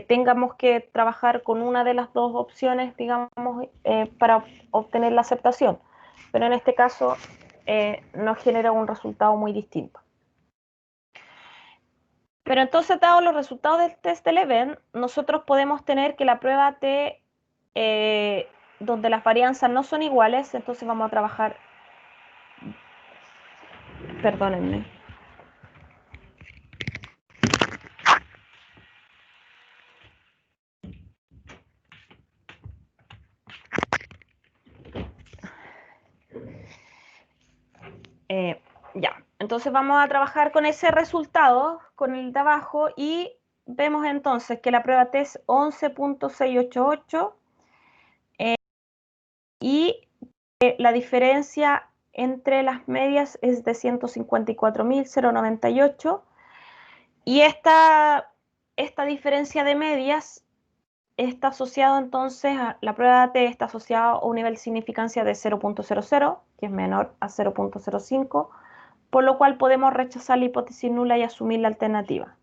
tengamos que trabajar con una de las dos opciones, digamos, para obtener la aceptación. Pero en este caso nos genera un resultado muy distinto. Pero entonces, dado los resultados del test de Leven, nosotros podemos tener que la prueba T, donde las varianzas no son iguales, entonces vamos a trabajar, perdónenme. Ya, entonces vamos a trabajar con ese resultado, con el de abajo, y vemos entonces que la prueba T es 11.688 y la diferencia entre las medias es de 154.098 y esta diferencia de medias está asociado entonces a la prueba T, está asociada a un nivel de significancia de 0.00, que es menor a 0.05, por lo cual podemos rechazar la hipótesis nula y asumir la alternativa.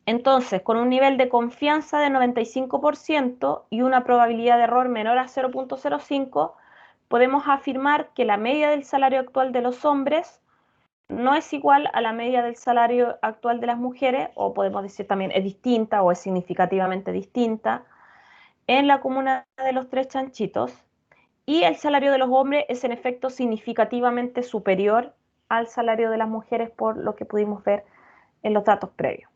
Entonces, con un nivel de confianza de 95% y una probabilidad de error menor a 0.05, podemos afirmar que la media del salario actual de los hombres no es igual a la media del salario actual de las mujeres, o podemos decir también es distinta o es significativamente distinta, en la comuna de los Tres Chanchitos, y el salario de los hombres es en efecto significativamente superior al salario de las mujeres por lo que pudimos ver en los datos previos.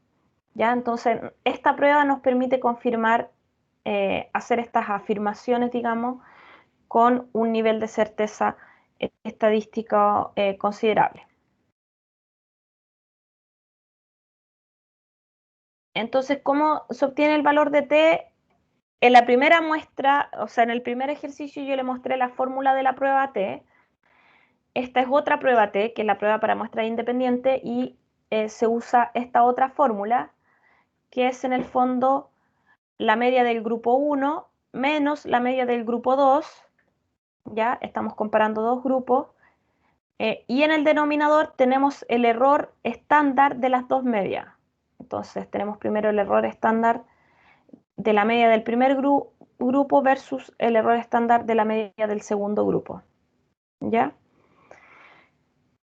¿Ya? Entonces, esta prueba nos permite confirmar, hacer estas afirmaciones, digamos, con un nivel de certeza estadística considerable. Entonces, ¿cómo se obtiene el valor de T? En la primera muestra, o sea, en el primer ejercicio yo le mostré la fórmula de la prueba T. Esta es otra prueba T, que es la prueba para muestras independientes, y se usa esta otra fórmula, que es en el fondo la media del grupo 1 menos la media del grupo 2, ya estamos comparando dos grupos, y en el denominador tenemos el error estándar de las dos medias. Entonces tenemos primero el error estándar de la media del primer grupo versus el error estándar de la media del segundo grupo, ¿ya?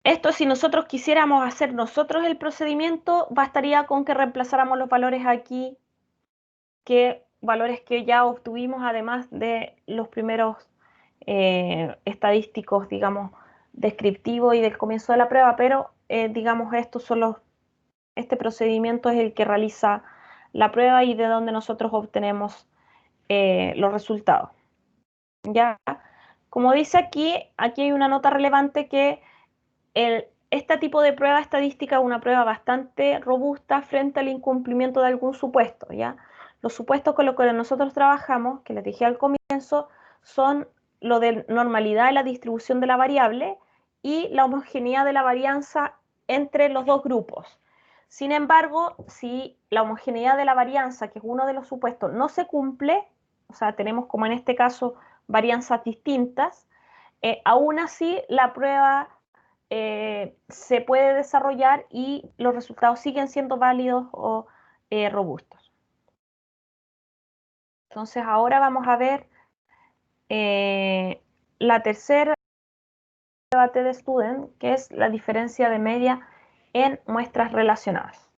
Esto, si nosotros quisiéramos hacer nosotros el procedimiento, bastaría con que reemplazáramos los valores aquí, valores que ya obtuvimos, además de los primeros estadísticos, digamos, descriptivos y del comienzo de la prueba, pero digamos, este procedimiento es el que realiza la prueba y de donde nosotros obtenemos los resultados. ¿Ya? Como dice aquí hay una nota relevante que este tipo de prueba estadística es una prueba bastante robusta frente al incumplimiento de algún supuesto, ¿ya? Los supuestos con los que nosotros trabajamos, que les dije al comienzo, son lo de normalidad de la distribución de la variable y la homogeneidad de la varianza entre los dos grupos. Sin embargo, si la homogeneidad de la varianza, que es uno de los supuestos, no se cumple, o sea, tenemos como en este caso varianzas distintas, aún así la prueba se puede desarrollar y los resultados siguen siendo válidos o robustos. Entonces ahora vamos a ver la tercera debate de Student, que es la diferencia de media en muestras relacionadas.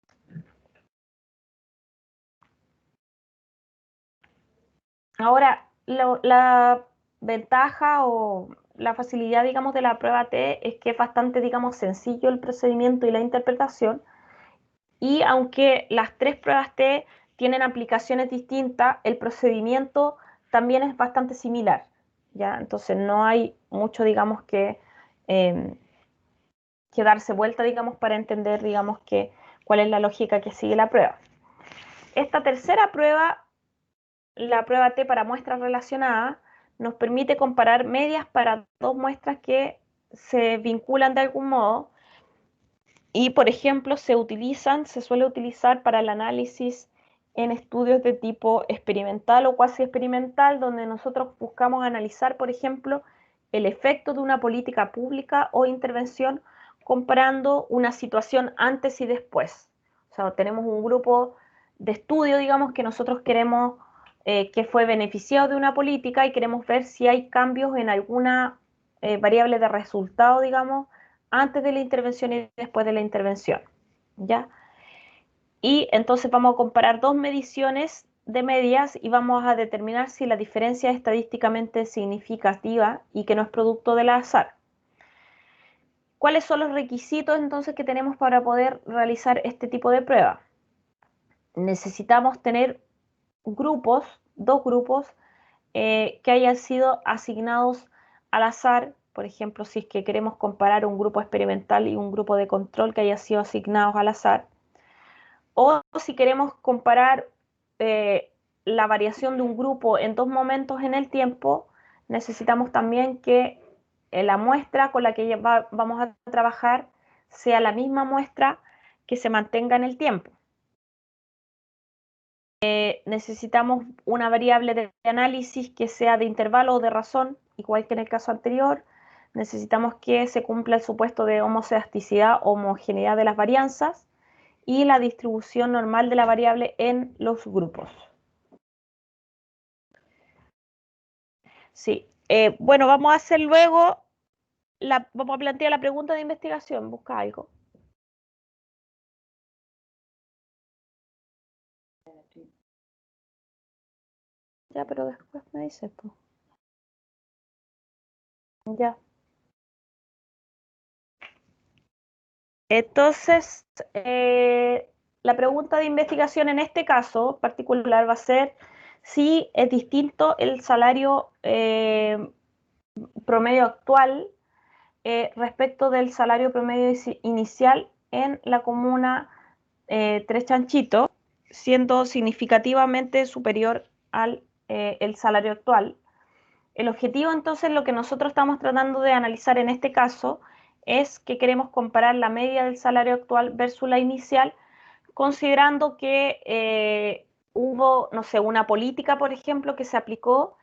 Ahora, la ventaja o la facilidad, digamos, de la prueba T es que es bastante, digamos, sencillo el procedimiento y la interpretación. Y aunque las tres pruebas T tienen aplicaciones distintas, el procedimiento también es bastante similar, ¿ya? Entonces no hay mucho, digamos, que darse vuelta, digamos, para entender, digamos, cuál es la lógica que sigue la prueba. Esta tercera prueba, la prueba T para muestras relacionadas, nos permite comparar medias para dos muestras que se vinculan de algún modo. Y, por ejemplo, se suele utilizar para el análisis en estudios de tipo experimental o cuasi experimental, donde nosotros buscamos analizar, por ejemplo, el efecto de una política pública o intervención comparando una situación antes y después. O sea, tenemos un grupo de estudio, digamos, que nosotros queremos que fue beneficiado de una política y queremos ver si hay cambios en alguna variable de resultado, digamos, antes de la intervención y después de la intervención, ¿ya? Y entonces vamos a comparar dos mediciones de medias y vamos a determinar si la diferencia es estadísticamente significativa y que no es producto del azar. ¿Cuáles son los requisitos entonces que tenemos para poder realizar este tipo de prueba? Necesitamos tener grupos, dos grupos, que hayan sido asignados al azar. Por ejemplo, si es que queremos comparar un grupo experimental y un grupo de control que haya sido asignados al azar. O si queremos comparar la variación de un grupo en dos momentos en el tiempo, necesitamos también que la muestra con la que vamos a trabajar sea la misma muestra que se mantenga en el tiempo. Necesitamos una variable de análisis que sea de intervalo o de razón, igual que en el caso anterior. Necesitamos que se cumpla el supuesto de homocedasticidad o homogeneidad de las varianzas y la distribución normal de la variable en los grupos. Sí, bueno, vamos a hacer luego, vamos a plantear la pregunta de investigación, busca algo. Ya, pero después me dices tú. Ya. Entonces, la pregunta de investigación en este caso particular va a ser si es distinto el salario promedio actual respecto del salario promedio inicial en la comuna Tres Chanchitos, siendo significativamente superior al el salario actual. El objetivo, entonces, lo que nosotros estamos tratando de analizar en este caso es que queremos comparar la media del salario actual versus la inicial, considerando que hubo, no sé, una política, por ejemplo, que se aplicó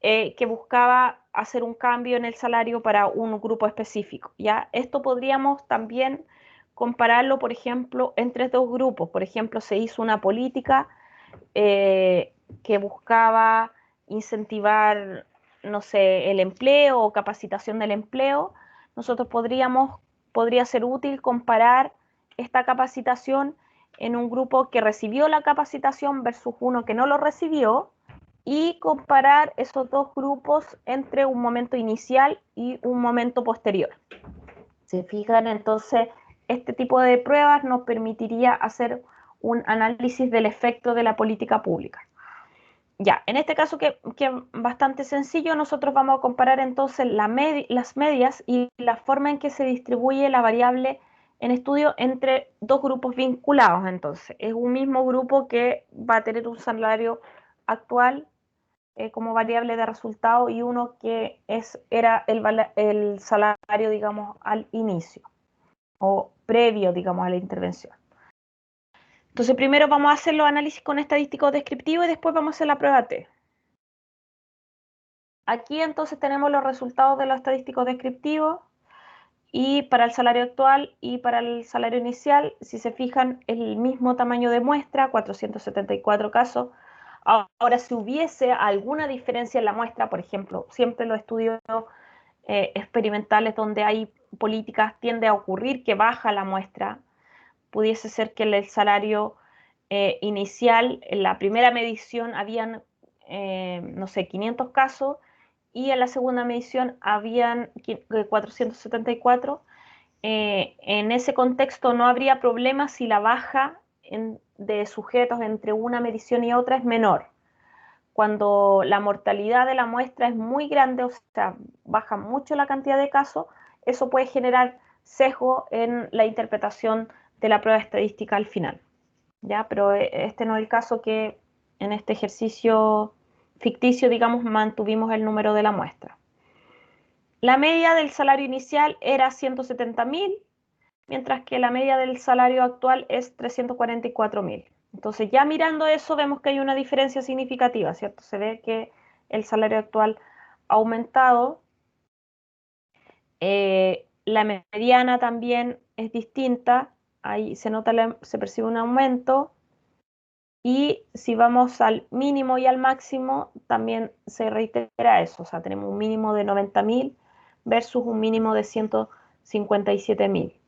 que buscaba hacer un cambio en el salario para un grupo específico, ¿ya? Esto podríamos también compararlo, por ejemplo, entre dos grupos. Por ejemplo, se hizo una política que buscaba incentivar, no sé, el empleo o capacitación del empleo. Nosotros podría ser útil comparar esta capacitación en un grupo que recibió la capacitación versus uno que no lo recibió y comparar esos dos grupos entre un momento inicial y un momento posterior. ¿Se fijan? Entonces, este tipo de pruebas nos permitiría hacer un análisis del efecto de la política pública. Ya, en este caso que es bastante sencillo, nosotros vamos a comparar entonces las medias y la forma en que se distribuye la variable en estudio entre dos grupos vinculados. Entonces, es un mismo grupo que va a tener un salario actual como variable de resultado y uno que era el salario, digamos, al inicio o previo, digamos, a la intervención. Entonces, primero vamos a hacer los análisis con estadístico descriptivo y después vamos a hacer la prueba T. Aquí entonces tenemos los resultados de los estadísticos descriptivos y para el salario actual y para el salario inicial, si se fijan, es el mismo tamaño de muestra, 474 casos. Ahora, si hubiese alguna diferencia en la muestra, por ejemplo, siempre los estudios experimentales donde hay políticas tiende a ocurrir que baja la muestra, pudiese ser que el salario inicial, en la primera medición habían, no sé, 500 casos y en la segunda medición habían 474. En ese contexto no habría problema si la baja de sujetos entre una medición y otra es menor. Cuando la mortalidad de la muestra es muy grande, o sea, baja mucho la cantidad de casos, eso puede generar sesgo en la interpretación de la prueba estadística al final. ¿Ya? Pero este no es el caso, que en este ejercicio ficticio, digamos, mantuvimos el número de la muestra. La media del salario inicial era 170.000, mientras que la media del salario actual es 344.000. Entonces, ya mirando eso, vemos que hay una diferencia significativa, ¿cierto? Se ve que el salario actual ha aumentado. La mediana también es distinta, ahí se nota, se percibe un aumento. Y si vamos al mínimo y al máximo, también se reitera eso, o sea, tenemos un mínimo de 90.000 versus un mínimo de 157.000.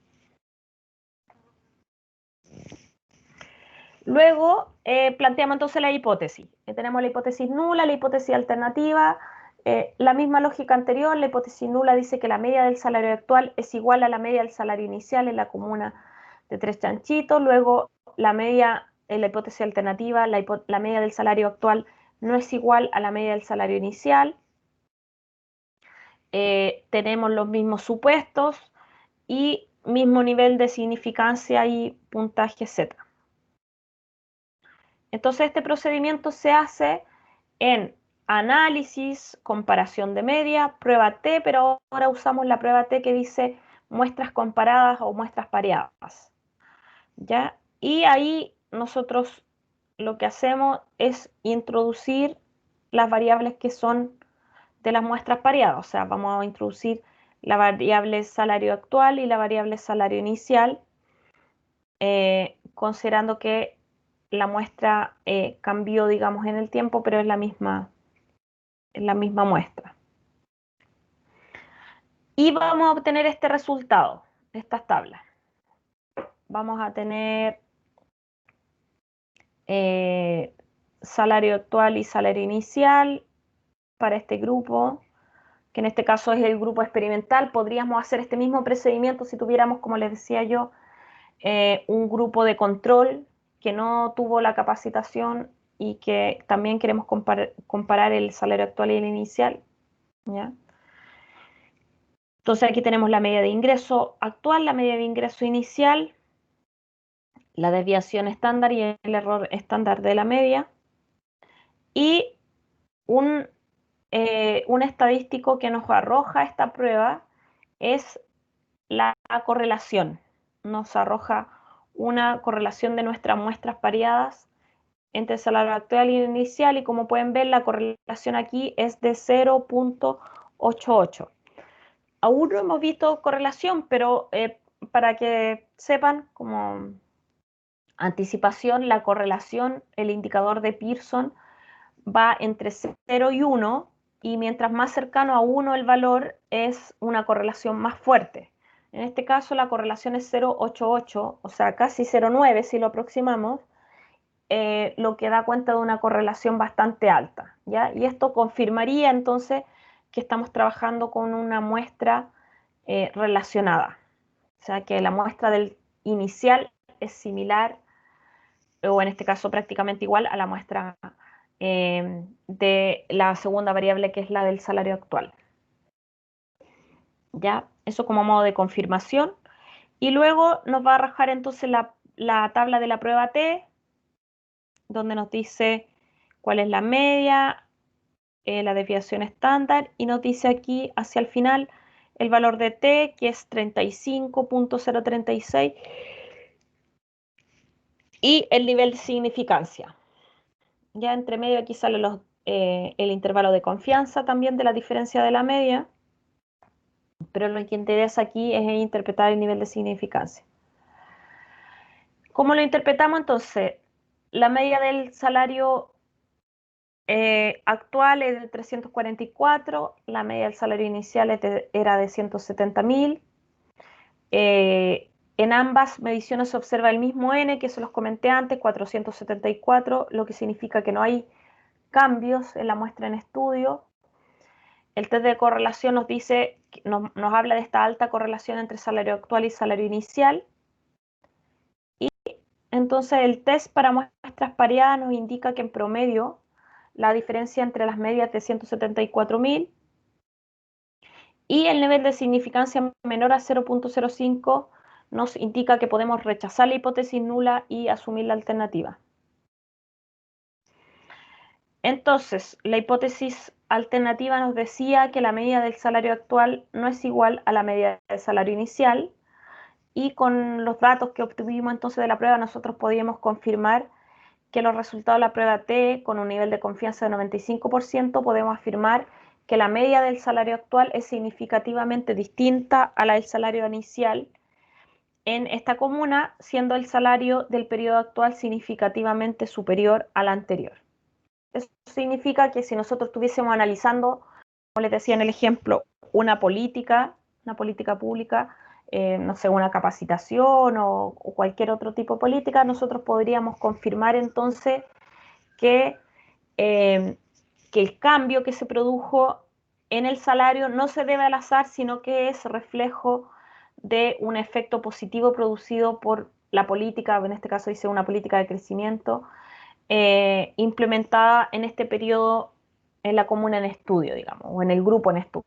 Luego planteamos entonces la hipótesis. Tenemos la hipótesis nula, la hipótesis alternativa. La misma lógica anterior, la hipótesis nula dice que la media del salario actual es igual a la media del salario inicial en la comuna de Tres Chanchitos. Luego la media, en la hipótesis alternativa, la media del salario actual no es igual a la media del salario inicial. Tenemos los mismos supuestos y mismo nivel de significancia y puntaje Z. Entonces este procedimiento se hace en análisis, comparación de media, prueba T, pero ahora usamos la prueba T que dice muestras comparadas o muestras pareadas. ¿Ya? Y ahí nosotros lo que hacemos es introducir las variables que son de las muestras pareadas. O sea, vamos a introducir la variable salario actual y la variable salario inicial, considerando que la muestra cambió, digamos, en el tiempo, pero es la misma muestra. Y vamos a obtener este resultado, estas tablas. Vamos a tener salario actual y salario inicial para este grupo, que en este caso es el grupo experimental. Podríamos hacer este mismo procedimiento si tuviéramos, como les decía yo, un grupo de control que no tuvo la capacitación y que también queremos comparar el salario actual y el inicial, ¿ya? Entonces aquí tenemos la media de ingreso actual, la media de ingreso inicial, la desviación estándar y el error estándar de la media, y un estadístico que nos arroja esta prueba es la correlación. Nos arroja una correlación de nuestras muestras pareadas entre el salario actual y el inicial, y como pueden ver, la correlación aquí es de 0.88. Aún no hemos visto correlación, pero para que sepan, como anticipación, la correlación, el indicador de Pearson va entre 0 y 1, y mientras más cercano a 1 el valor es una correlación más fuerte. En este caso la correlación es 0.88, o sea, casi 0.9 si lo aproximamos, lo que da cuenta de una correlación bastante alta, ¿ya? Y esto confirmaría entonces que estamos trabajando con una muestra relacionada, o sea, que la muestra del inicial es similar, o en este caso prácticamente igual a la muestra de la segunda variable, que es la del salario actual. ¿Ya? Eso como modo de confirmación. Y luego nos va a arrojar entonces la tabla de la prueba T, donde nos dice cuál es la media, la desviación estándar, y nos dice aquí hacia el final el valor de T, que es 35.036, y el nivel de significancia. Ya entre medio aquí sale el intervalo de confianza también de la diferencia de la media, pero lo que interesa aquí es interpretar el nivel de significancia. ¿Cómo lo interpretamos entonces? La media del salario actual es de 344, la media del salario inicial era de 170.000. En ambas mediciones se observa el mismo N, que se los comenté antes, 474, lo que significa que no hay cambios en la muestra en estudio. El test de correlación nos dice, nos habla de esta alta correlación entre salario actual y salario inicial. Y entonces el test para muestras pareadas nos indica que en promedio la diferencia entre las medias de 174.000 y el nivel de significancia menor a 0.05 nos indica que podemos rechazar la hipótesis nula y asumir la alternativa. Entonces, la hipótesis alternativa nos decía que la media del salario actual no es igual a la media del salario inicial, y con los datos que obtuvimos entonces de la prueba nosotros podíamos confirmar que los resultados de la prueba T, con un nivel de confianza de 95%, podemos afirmar que la media del salario actual es significativamente distinta a la del salario inicial en esta comuna, siendo el salario del periodo actual significativamente superior al anterior. Eso significa que si nosotros estuviésemos analizando les decía en el ejemplo, una política pública, no sé, una capacitación o cualquier otro tipo de política, nosotros podríamos confirmar entonces que, que el cambio que se produjo en el salario no se debe al azar, sino que es reflejo de un efecto positivo producido por la política, en este caso dice una política de crecimiento, implementada en este periodo en la comuna en estudio, digamos, o en el grupo en estudio.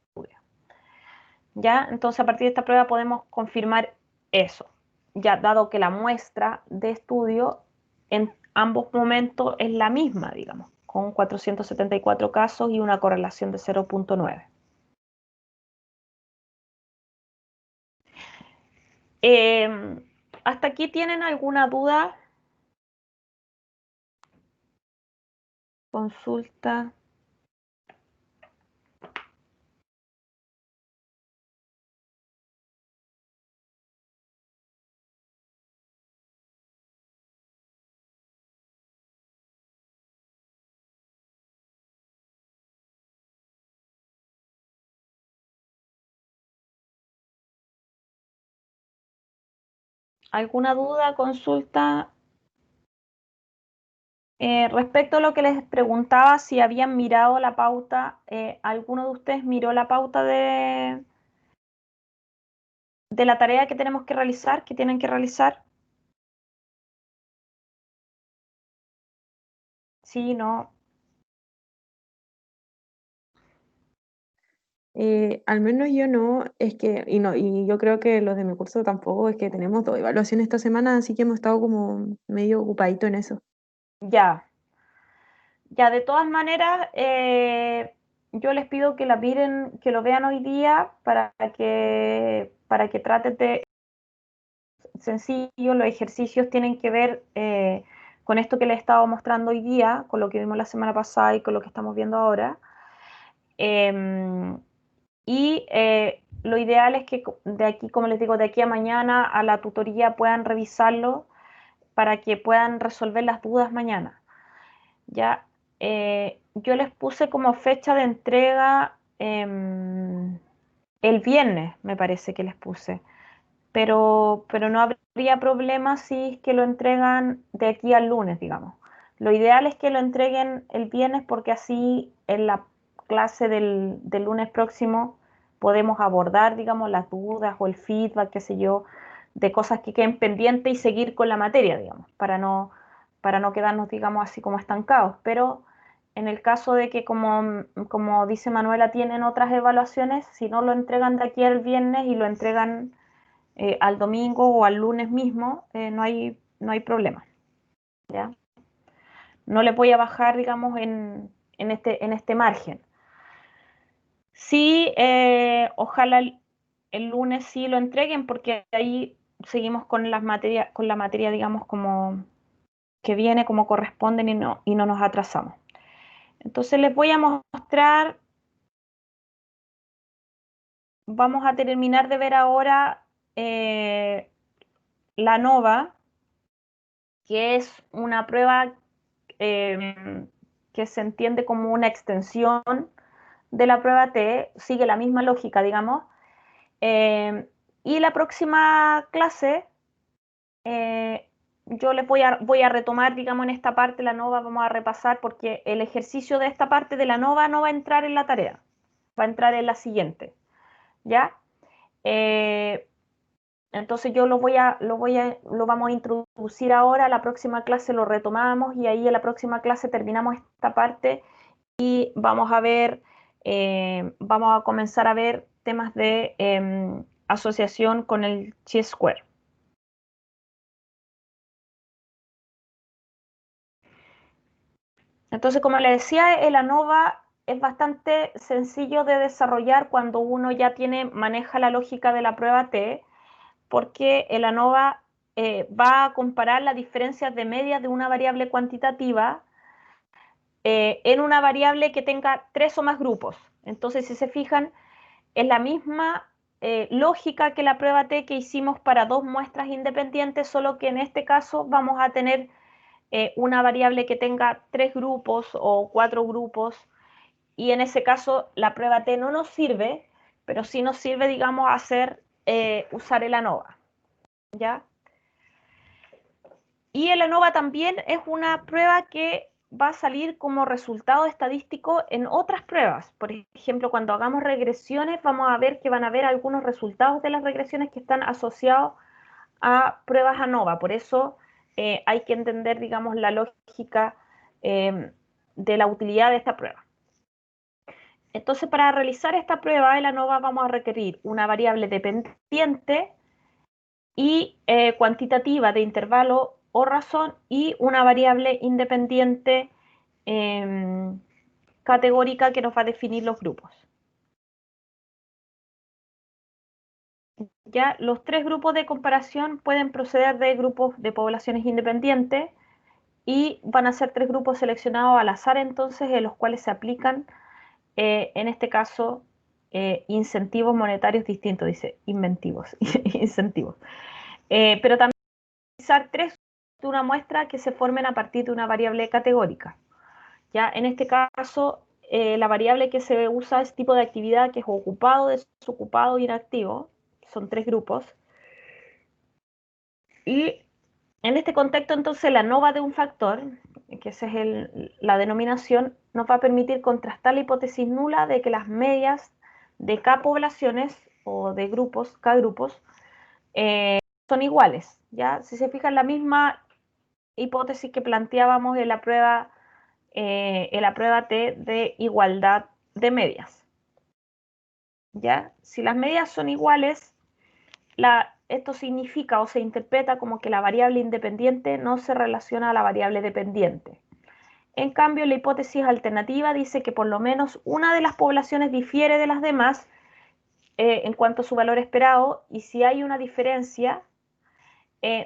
¿Ya? Entonces, a partir de esta prueba podemos confirmar eso, ya dado que la muestra de estudio en ambos momentos es la misma, digamos, con 474 casos y una correlación de 0.9. ¿Hasta aquí tienen alguna duda? Consulta. ¿Alguna duda, consulta? Respecto a lo que les preguntaba, si habían mirado la pauta, ¿alguno de ustedes miró la pauta de la tarea que tenemos que realizar, que tienen que realizar? Sí, no. Al menos yo no, es que, y no, y yo creo que los de mi curso tampoco, es que tenemos 2 evaluaciones esta semana, así que hemos estado como medio ocupadito en eso. Ya. Ya, de todas maneras, yo les pido que la miren, que lo vean hoy día para que traten de sencillo. Los ejercicios tienen que ver con esto que les he estado mostrando hoy día, con lo que vimos la semana pasada y con lo que estamos viendo ahora. Y lo ideal es que de aquí, como les digo, de aquí a mañana a la tutoría puedan revisarlo para que puedan resolver las dudas mañana. Ya, yo les puse como fecha de entrega el viernes, me parece que les puse, pero no habría problema si es que lo entregan de aquí al lunes, digamos. Lo ideal es que lo entreguen el viernes porque así en la clase del lunes próximo podemos abordar, digamos, las dudas o el feedback, qué sé yo, de cosas que queden pendientes y seguir con la materia, digamos, para no quedarnos, digamos, así como estancados. Pero en el caso de que, como dice Manuela, tienen otras evaluaciones, si no lo entregan de aquí al viernes y lo entregan al domingo o al lunes mismo, no hay problema. ¿Ya? No le voy a bajar, digamos, en este margen. Sí, ojalá el lunes sí lo entreguen porque ahí seguimos con la materia, digamos, como que viene, como corresponden y no nos atrasamos. Entonces les voy a mostrar, vamos a terminar de ver ahora la NOVA, que es una prueba que se entiende como una extensión de la prueba T, sigue la misma lógica, digamos. Y la próxima clase, yo les voy a retomar, digamos, en esta parte la NOVA, vamos a repasar porque el ejercicio de esta parte de la NOVA no va a entrar en la tarea, va a entrar en la siguiente, ¿ya? Entonces yo lo vamos a introducir ahora, la próxima clase lo retomamos y ahí en la próxima clase terminamos esta parte y vamos a ver, vamos a comenzar a ver temas de asociación con el chi-square. Entonces, como les decía, el ANOVA es bastante sencillo de desarrollar cuando uno ya maneja la lógica de la prueba T, porque el ANOVA va a comparar las diferencias de medias de una variable cuantitativa en una variable que tenga 3 o más grupos. Entonces, si se fijan, es la misma lógica que la prueba T que hicimos para 2 muestras independientes, solo que en este caso vamos a tener una variable que tenga 3 grupos o 4 grupos y en ese caso la prueba T no nos sirve, pero sí nos sirve, digamos, usar el ANOVA, ¿ya? Y el ANOVA también es una prueba que va a salir como resultado estadístico en otras pruebas. Por ejemplo, cuando hagamos regresiones, vamos a ver que van a haber algunos resultados de las regresiones que están asociados a pruebas ANOVA. Por eso hay que entender, digamos, la lógica de la utilidad de esta prueba. Entonces, para realizar esta prueba, el ANOVA vamos a requerir una variable dependiente y cuantitativa de intervalo o razón y una variable independiente categórica que nos va a definir los grupos. Ya los tres grupos de comparación pueden proceder de grupos de poblaciones independientes y van a ser tres grupos seleccionados al azar entonces en los cuales se aplican, en este caso, incentivos monetarios distintos, dice, inventivos, incentivos. Pero también utilizar tres de una muestra que se formen a partir de una variable categórica. Ya en este caso, la variable que se usa es tipo de actividad, que es ocupado, desocupado y inactivo. Son tres grupos. Y en este contexto, entonces, la ANOVA de un factor, que esa es la denominación, nos va a permitir contrastar la hipótesis nula de que las medias de K poblaciones o de grupos, K grupos, son iguales. ¿Ya? Si se fijan, la misma hipótesis que planteábamos en la prueba T de igualdad de medias. ¿Ya? Si las medias son iguales, esto significa o se interpreta como que la variable independiente no se relaciona a la variable dependiente. En cambio, la hipótesis alternativa dice que por lo menos una de las poblaciones difiere de las demás en cuanto a su valor esperado, y si hay una diferencia,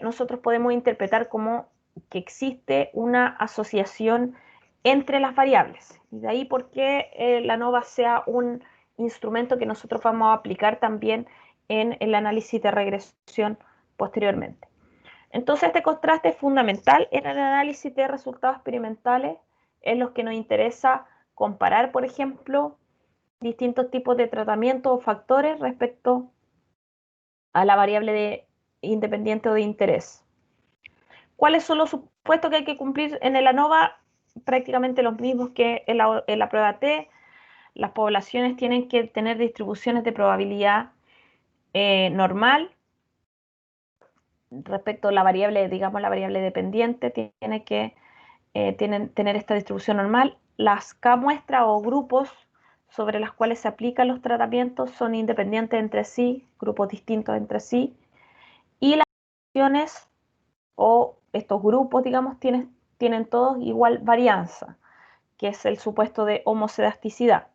nosotros podemos interpretar como que existe una asociación entre las variables. Y de ahí por qué la ANOVA sea un instrumento que nosotros vamos a aplicar también en el análisis de regresión posteriormente. Entonces, este contraste es fundamental en el análisis de resultados experimentales, en los que nos interesa comparar, por ejemplo, distintos tipos de tratamientos o factores respecto a la variable independiente o de interés. ¿Cuáles son los supuestos que hay que cumplir en el ANOVA? Prácticamente los mismos que en la prueba T. Las poblaciones tienen que tener distribuciones de probabilidad normal. Respecto a la variable, digamos, la variable dependiente, tiene que tener esta distribución normal. Las K-muestras o grupos sobre las cuales se aplican los tratamientos son independientes entre sí, grupos distintos entre sí. Y las poblaciones o estos grupos, digamos, tienen todos igual varianza, que es el supuesto de homocedasticidad.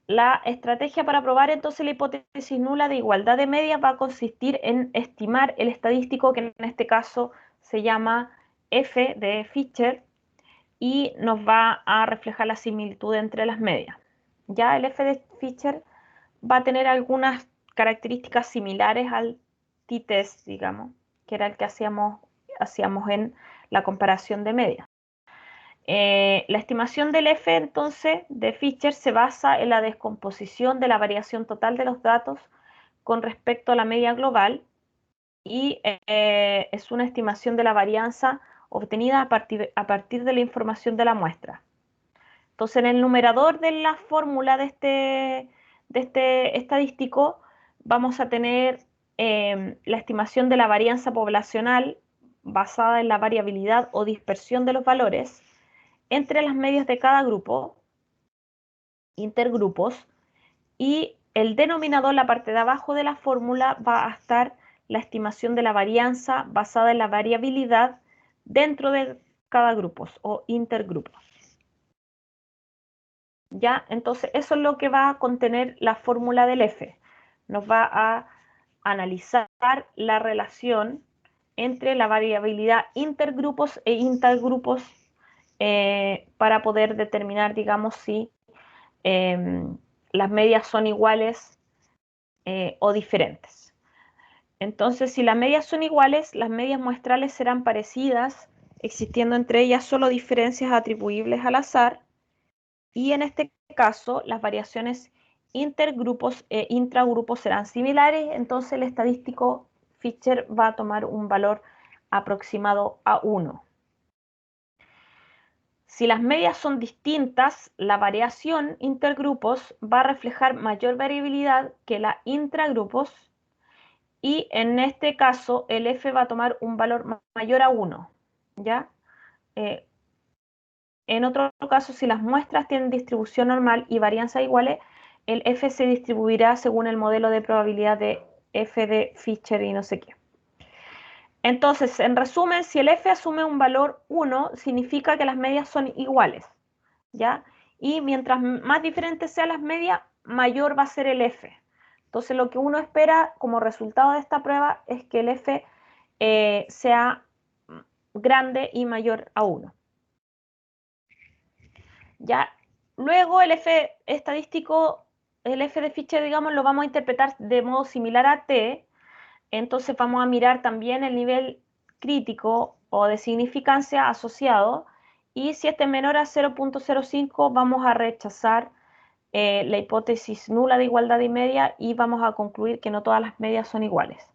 La estrategia para probar entonces la hipótesis nula de igualdad de medias va a consistir en estimar el estadístico, que en este caso se llama F de Fisher, y nos va a reflejar la similitud entre las medias. Ya el F de Fisher va a tener algunas características similares al t-test, digamos, que era el que hacíamos en la comparación de medias. La estimación del F, entonces, de Fisher se basa en la descomposición de la variación total de los datos con respecto a la media global, y es una estimación de la varianza obtenida a partir de la información de la muestra. Entonces, en el numerador de la fórmula de este estadístico vamos a tener la estimación de la varianza poblacional basada en la variabilidad o dispersión de los valores entre las medias de cada grupo, intergrupos, y el denominador, la parte de abajo de la fórmula, va a estar la estimación de la varianza basada en la variabilidad dentro de cada grupo o intergrupos. ¿Ya? Entonces, eso es lo que va a contener la fórmula del F. Nos va a analizar la relación entre la variabilidad intergrupos e intergrupos para poder determinar, digamos, si las medias son iguales o diferentes. Entonces, si las medias son iguales, las medias muestrales serán parecidas, existiendo entre ellas solo diferencias atribuibles al azar, y en este caso las variaciones intergrupos e intragrupos serán similares, entonces el estadístico Fisher va a tomar un valor aproximado a 1. Si las medias son distintas, la variación intergrupos va a reflejar mayor variabilidad que la intragrupos y en este caso el F va a tomar un valor mayor a 1, ¿ya? En otro caso, si las muestras tienen distribución normal y varianza iguales, el F se distribuirá según el modelo de probabilidad de F de Fisher y no sé qué. Entonces, en resumen, si el F asume un valor 1, significa que las medias son iguales, ¿ya? Y mientras más diferentes sean las medias, mayor va a ser el F. Entonces, lo que uno espera como resultado de esta prueba es que el F sea grande y mayor a 1. ¿Ya? Luego el F estadístico, el F de Fisher, digamos, lo vamos a interpretar de modo similar a T. Entonces vamos a mirar también el nivel crítico o de significancia asociado. Y si este es menor a 0.05, vamos a rechazar la hipótesis nula de igualdad y media y vamos a concluir que no todas las medias son iguales.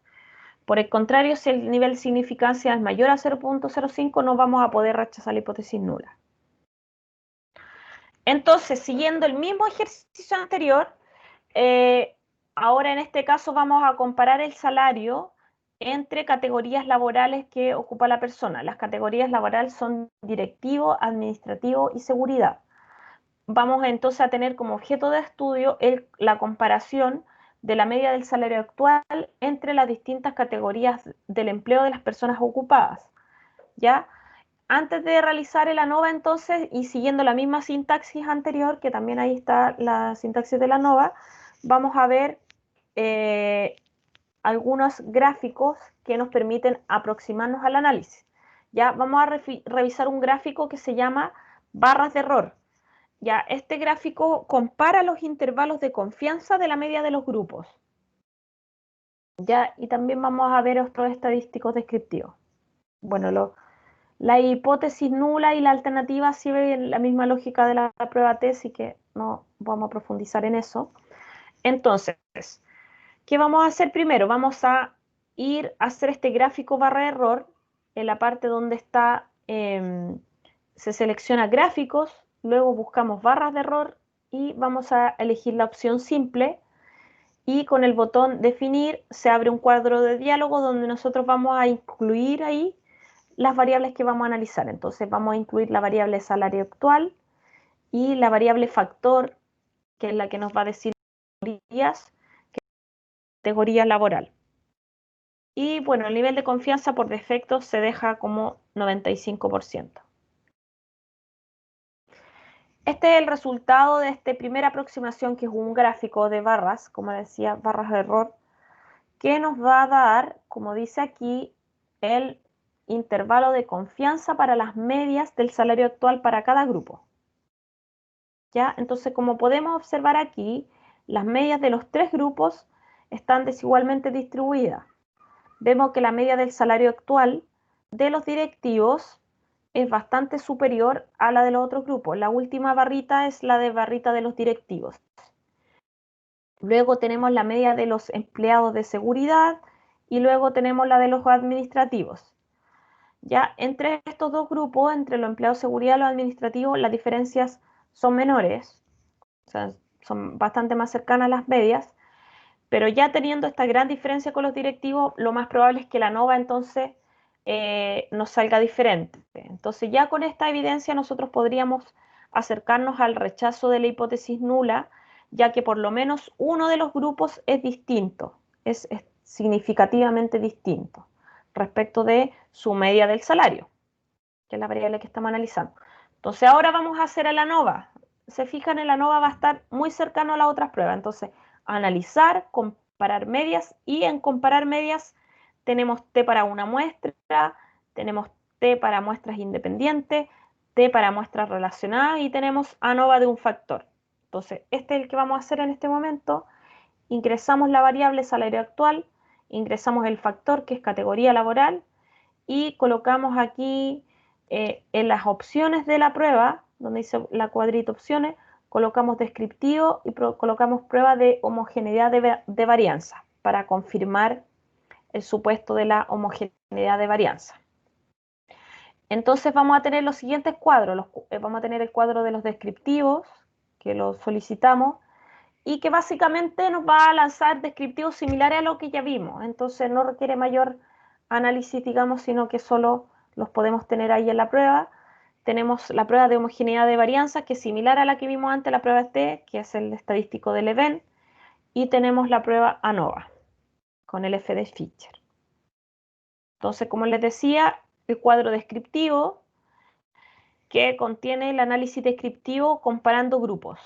Por el contrario, si el nivel de significancia es mayor a 0.05, no vamos a poder rechazar la hipótesis nula. Entonces, siguiendo el mismo ejercicio anterior, ahora en este caso vamos a comparar el salario entre categorías laborales que ocupa la persona. Las categorías laborales son directivo, administrativo y seguridad. Vamos entonces a tener como objeto de estudio la comparación de la media del salario actual entre las distintas categorías del empleo de las personas ocupadas, ¿ya? Antes de realizar el ANOVA, entonces, y siguiendo la misma sintaxis anterior, que también ahí está la sintaxis de la ANOVA, vamos a ver algunos gráficos que nos permiten aproximarnos al análisis. Ya vamos a revisar un gráfico que se llama barras de error. Ya, este gráfico compara los intervalos de confianza de la media de los grupos. Ya, y también vamos a ver otros estadísticos descriptivos. Bueno, la hipótesis nula y la alternativa siguen la misma lógica de la prueba T, así que no vamos a profundizar en eso. Entonces, ¿qué vamos a hacer primero? Vamos a ir a hacer este gráfico barra error en la parte donde está, se selecciona gráficos, luego buscamos barras de error y vamos a elegir la opción simple y con el botón definir se abre un cuadro de diálogo donde nosotros vamos a incluir ahí las variables que vamos a analizar. Entonces vamos a incluir la variable salario actual y la variable factor, que es la que nos va a decir categorías, categoría laboral. Y bueno, el nivel de confianza por defecto se deja como 95%. Este es el resultado de esta primera aproximación, que es un gráfico de barras, como decía, barras de error, que nos va a dar, como dice aquí, el intervalo de confianza para las medias del salario actual para cada grupo. ¿Ya? Entonces, como podemos observar aquí, las medias de los tres grupos están desigualmente distribuidas. Vemos que la media del salario actual de los directivos es bastante superior a la de los otros grupos. La última barrita es la de barrita de los directivos. Luego tenemos la media de los empleados de seguridad y luego tenemos la de los administrativos. Ya entre estos dos grupos, entre los empleados de seguridad y los administrativos, las diferencias son menores, o sea, son bastante más cercanas a las medias, pero ya teniendo esta gran diferencia con los directivos, lo más probable es que la ANOVA entonces nos salga diferente. Entonces ya con esta evidencia nosotros podríamos acercarnos al rechazo de la hipótesis nula, ya que por lo menos uno de los grupos es distinto, es significativamente distinto respecto de su media del salario, que es la variable que estamos analizando. Entonces ahora vamos a hacer el ANOVA. Se fijan, el ANOVA va a estar muy cercano a las otras pruebas. Entonces, analizar, comparar medias, y en comparar medias tenemos T para una muestra, tenemos T para muestras independientes, T para muestras relacionadas y tenemos ANOVA de un factor. Entonces, este es el que vamos a hacer en este momento. Ingresamos la variable salario actual, ingresamos el factor que es categoría laboral y colocamos aquí en las opciones de la prueba, donde dice la cuadrita opciones, colocamos descriptivo y colocamos prueba de homogeneidad de varianza para confirmar el supuesto de la homogeneidad de varianza. Entonces vamos a tener los siguientes cuadros. Vamos a tener el cuadro de los descriptivos, que lo solicitamos, y que básicamente nos va a lanzar descriptivos similares a lo que ya vimos. Entonces no requiere mayor análisis, digamos, sino que solo los podemos tener ahí en la prueba. Tenemos la prueba de homogeneidad de varianza, que es similar a la que vimos antes, la prueba T, que es el estadístico del event, y tenemos la prueba ANOVA, con el F de Fischer. Entonces, como les decía, el cuadro descriptivo, que contiene el análisis descriptivo comparando grupos.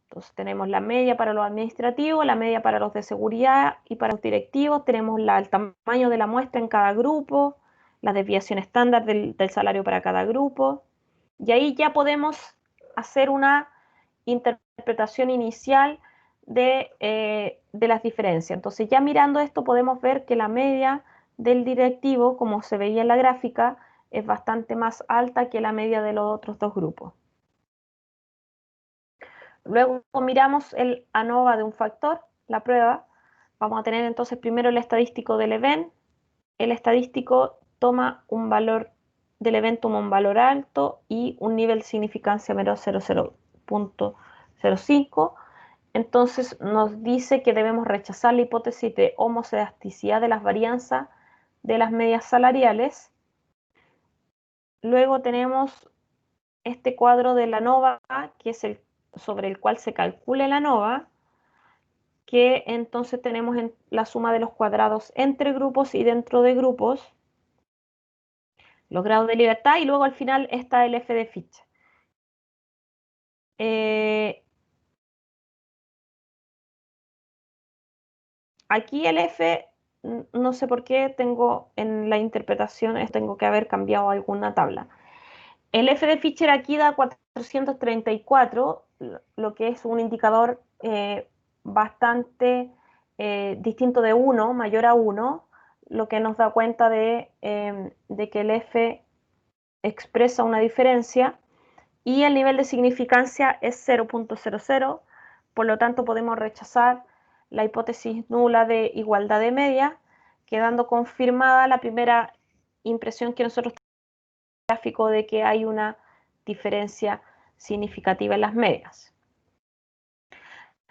Entonces tenemos la media para los administrativos, la media para los de seguridad y para los directivos. Tenemos el tamaño de la muestra en cada grupo, la desviación estándar del salario para cada grupo. Y ahí ya podemos hacer una interpretación inicial de las diferencias. Entonces ya mirando esto podemos ver que la media del directivo, como se veía en la gráfica, es bastante más alta que la media de los otros dos grupos. Luego miramos el ANOVA de un factor, la prueba. Vamos a tener entonces primero el estadístico del event. El estadístico toma un valor del evento, toma un valor alto y un nivel de significancia menor 0.05. Entonces nos dice que debemos rechazar la hipótesis de homocedasticidad de las varianzas de las medias salariales. Luego tenemos este cuadro de la ANOVA, que es el sobre el cual se calcula la ANOVA, que entonces tenemos la suma de los cuadrados entre grupos y dentro de grupos, los grados de libertad, y luego al final está el F de Fischer. Aquí el F, no sé por qué tengo en la interpretación, tengo que haber cambiado alguna tabla. El F de Fischer aquí da 434, lo que es un indicador bastante distinto de 1, mayor a 1, lo que nos da cuenta de que el F expresa una diferencia y el nivel de significancia es 0.00, por lo tanto podemos rechazar la hipótesis nula de igualdad de media, quedando confirmada la primera impresión que nosotros tenemos en el gráfico de que hay una diferencia significativa en las medias.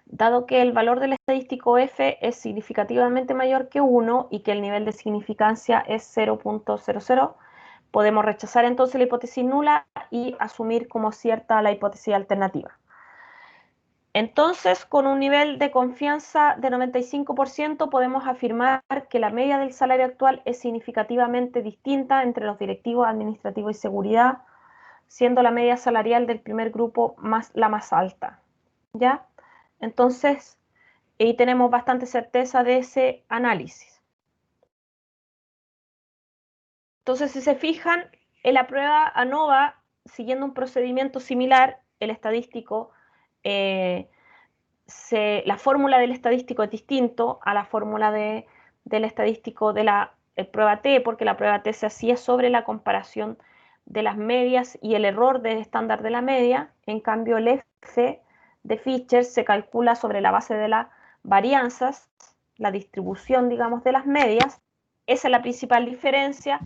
Dado que el valor del estadístico F es significativamente mayor que 1 y que el nivel de significancia es 0.00, podemos rechazar entonces la hipótesis nula y asumir como cierta la hipótesis alternativa. Entonces, con un nivel de confianza de 95%, podemos afirmar que la media del salario actual es significativamente distinta entre los directivos, administrativos y seguridad, siendo la media salarial del primer grupo la más alta. ¿Ya? Entonces, ahí tenemos bastante certeza de ese análisis. Entonces, si se fijan, en la prueba ANOVA, siguiendo un procedimiento similar, el estadístico, la fórmula del estadístico es distinto a la fórmula del estadístico de la prueba T, porque la prueba T se hacía sobre la comparación de las medias y el error del estándar de la media. En cambio, el F de Fischer se calcula sobre la base de las varianzas, la distribución, digamos, de las medias. Esa es la principal diferencia,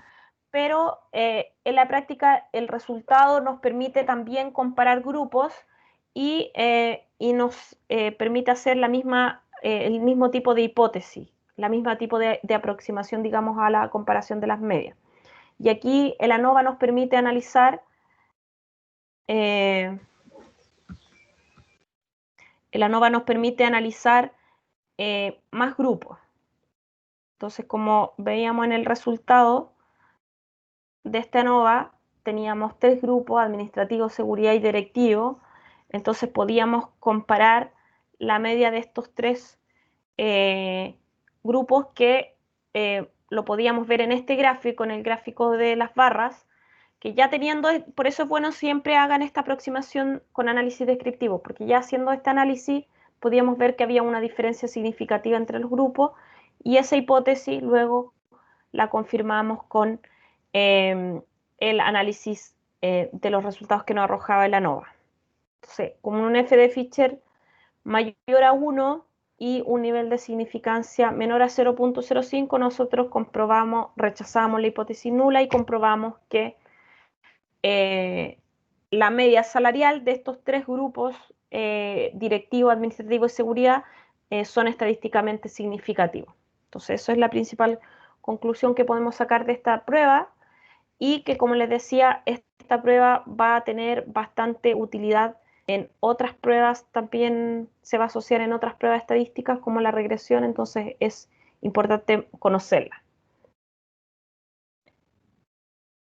pero en la práctica el resultado nos permite también comparar grupos y nos permite hacer el mismo tipo de hipótesis, la misma tipo de aproximación, digamos, a la comparación de las medias. Y aquí el ANOVA nos permite analizar más grupos. Entonces, como veíamos en el resultado de esta ANOVA, teníamos 3 grupos: administrativo, seguridad y directivo. Entonces podíamos comparar la media de estos 3 grupos que lo podíamos ver en este gráfico, en el gráfico de las barras, que ya teniendo, por eso es bueno siempre hagan esta aproximación con análisis descriptivo, porque ya haciendo este análisis podíamos ver que había una diferencia significativa entre los grupos y esa hipótesis luego la confirmamos con el análisis de los resultados que nos arrojaba el ANOVA. Entonces, como un F de Fisher mayor a 1 y un nivel de significancia menor a 0.05, nosotros rechazamos la hipótesis nula y comprobamos que la media salarial de estos tres grupos, directivo, administrativo y seguridad, son estadísticamente significativos. Entonces, eso es la principal conclusión que podemos sacar de esta prueba y que, como les decía, esta prueba va a tener bastante utilidad en otras pruebas, también se va a asociar en otras pruebas estadísticas como la regresión, entonces es importante conocerla.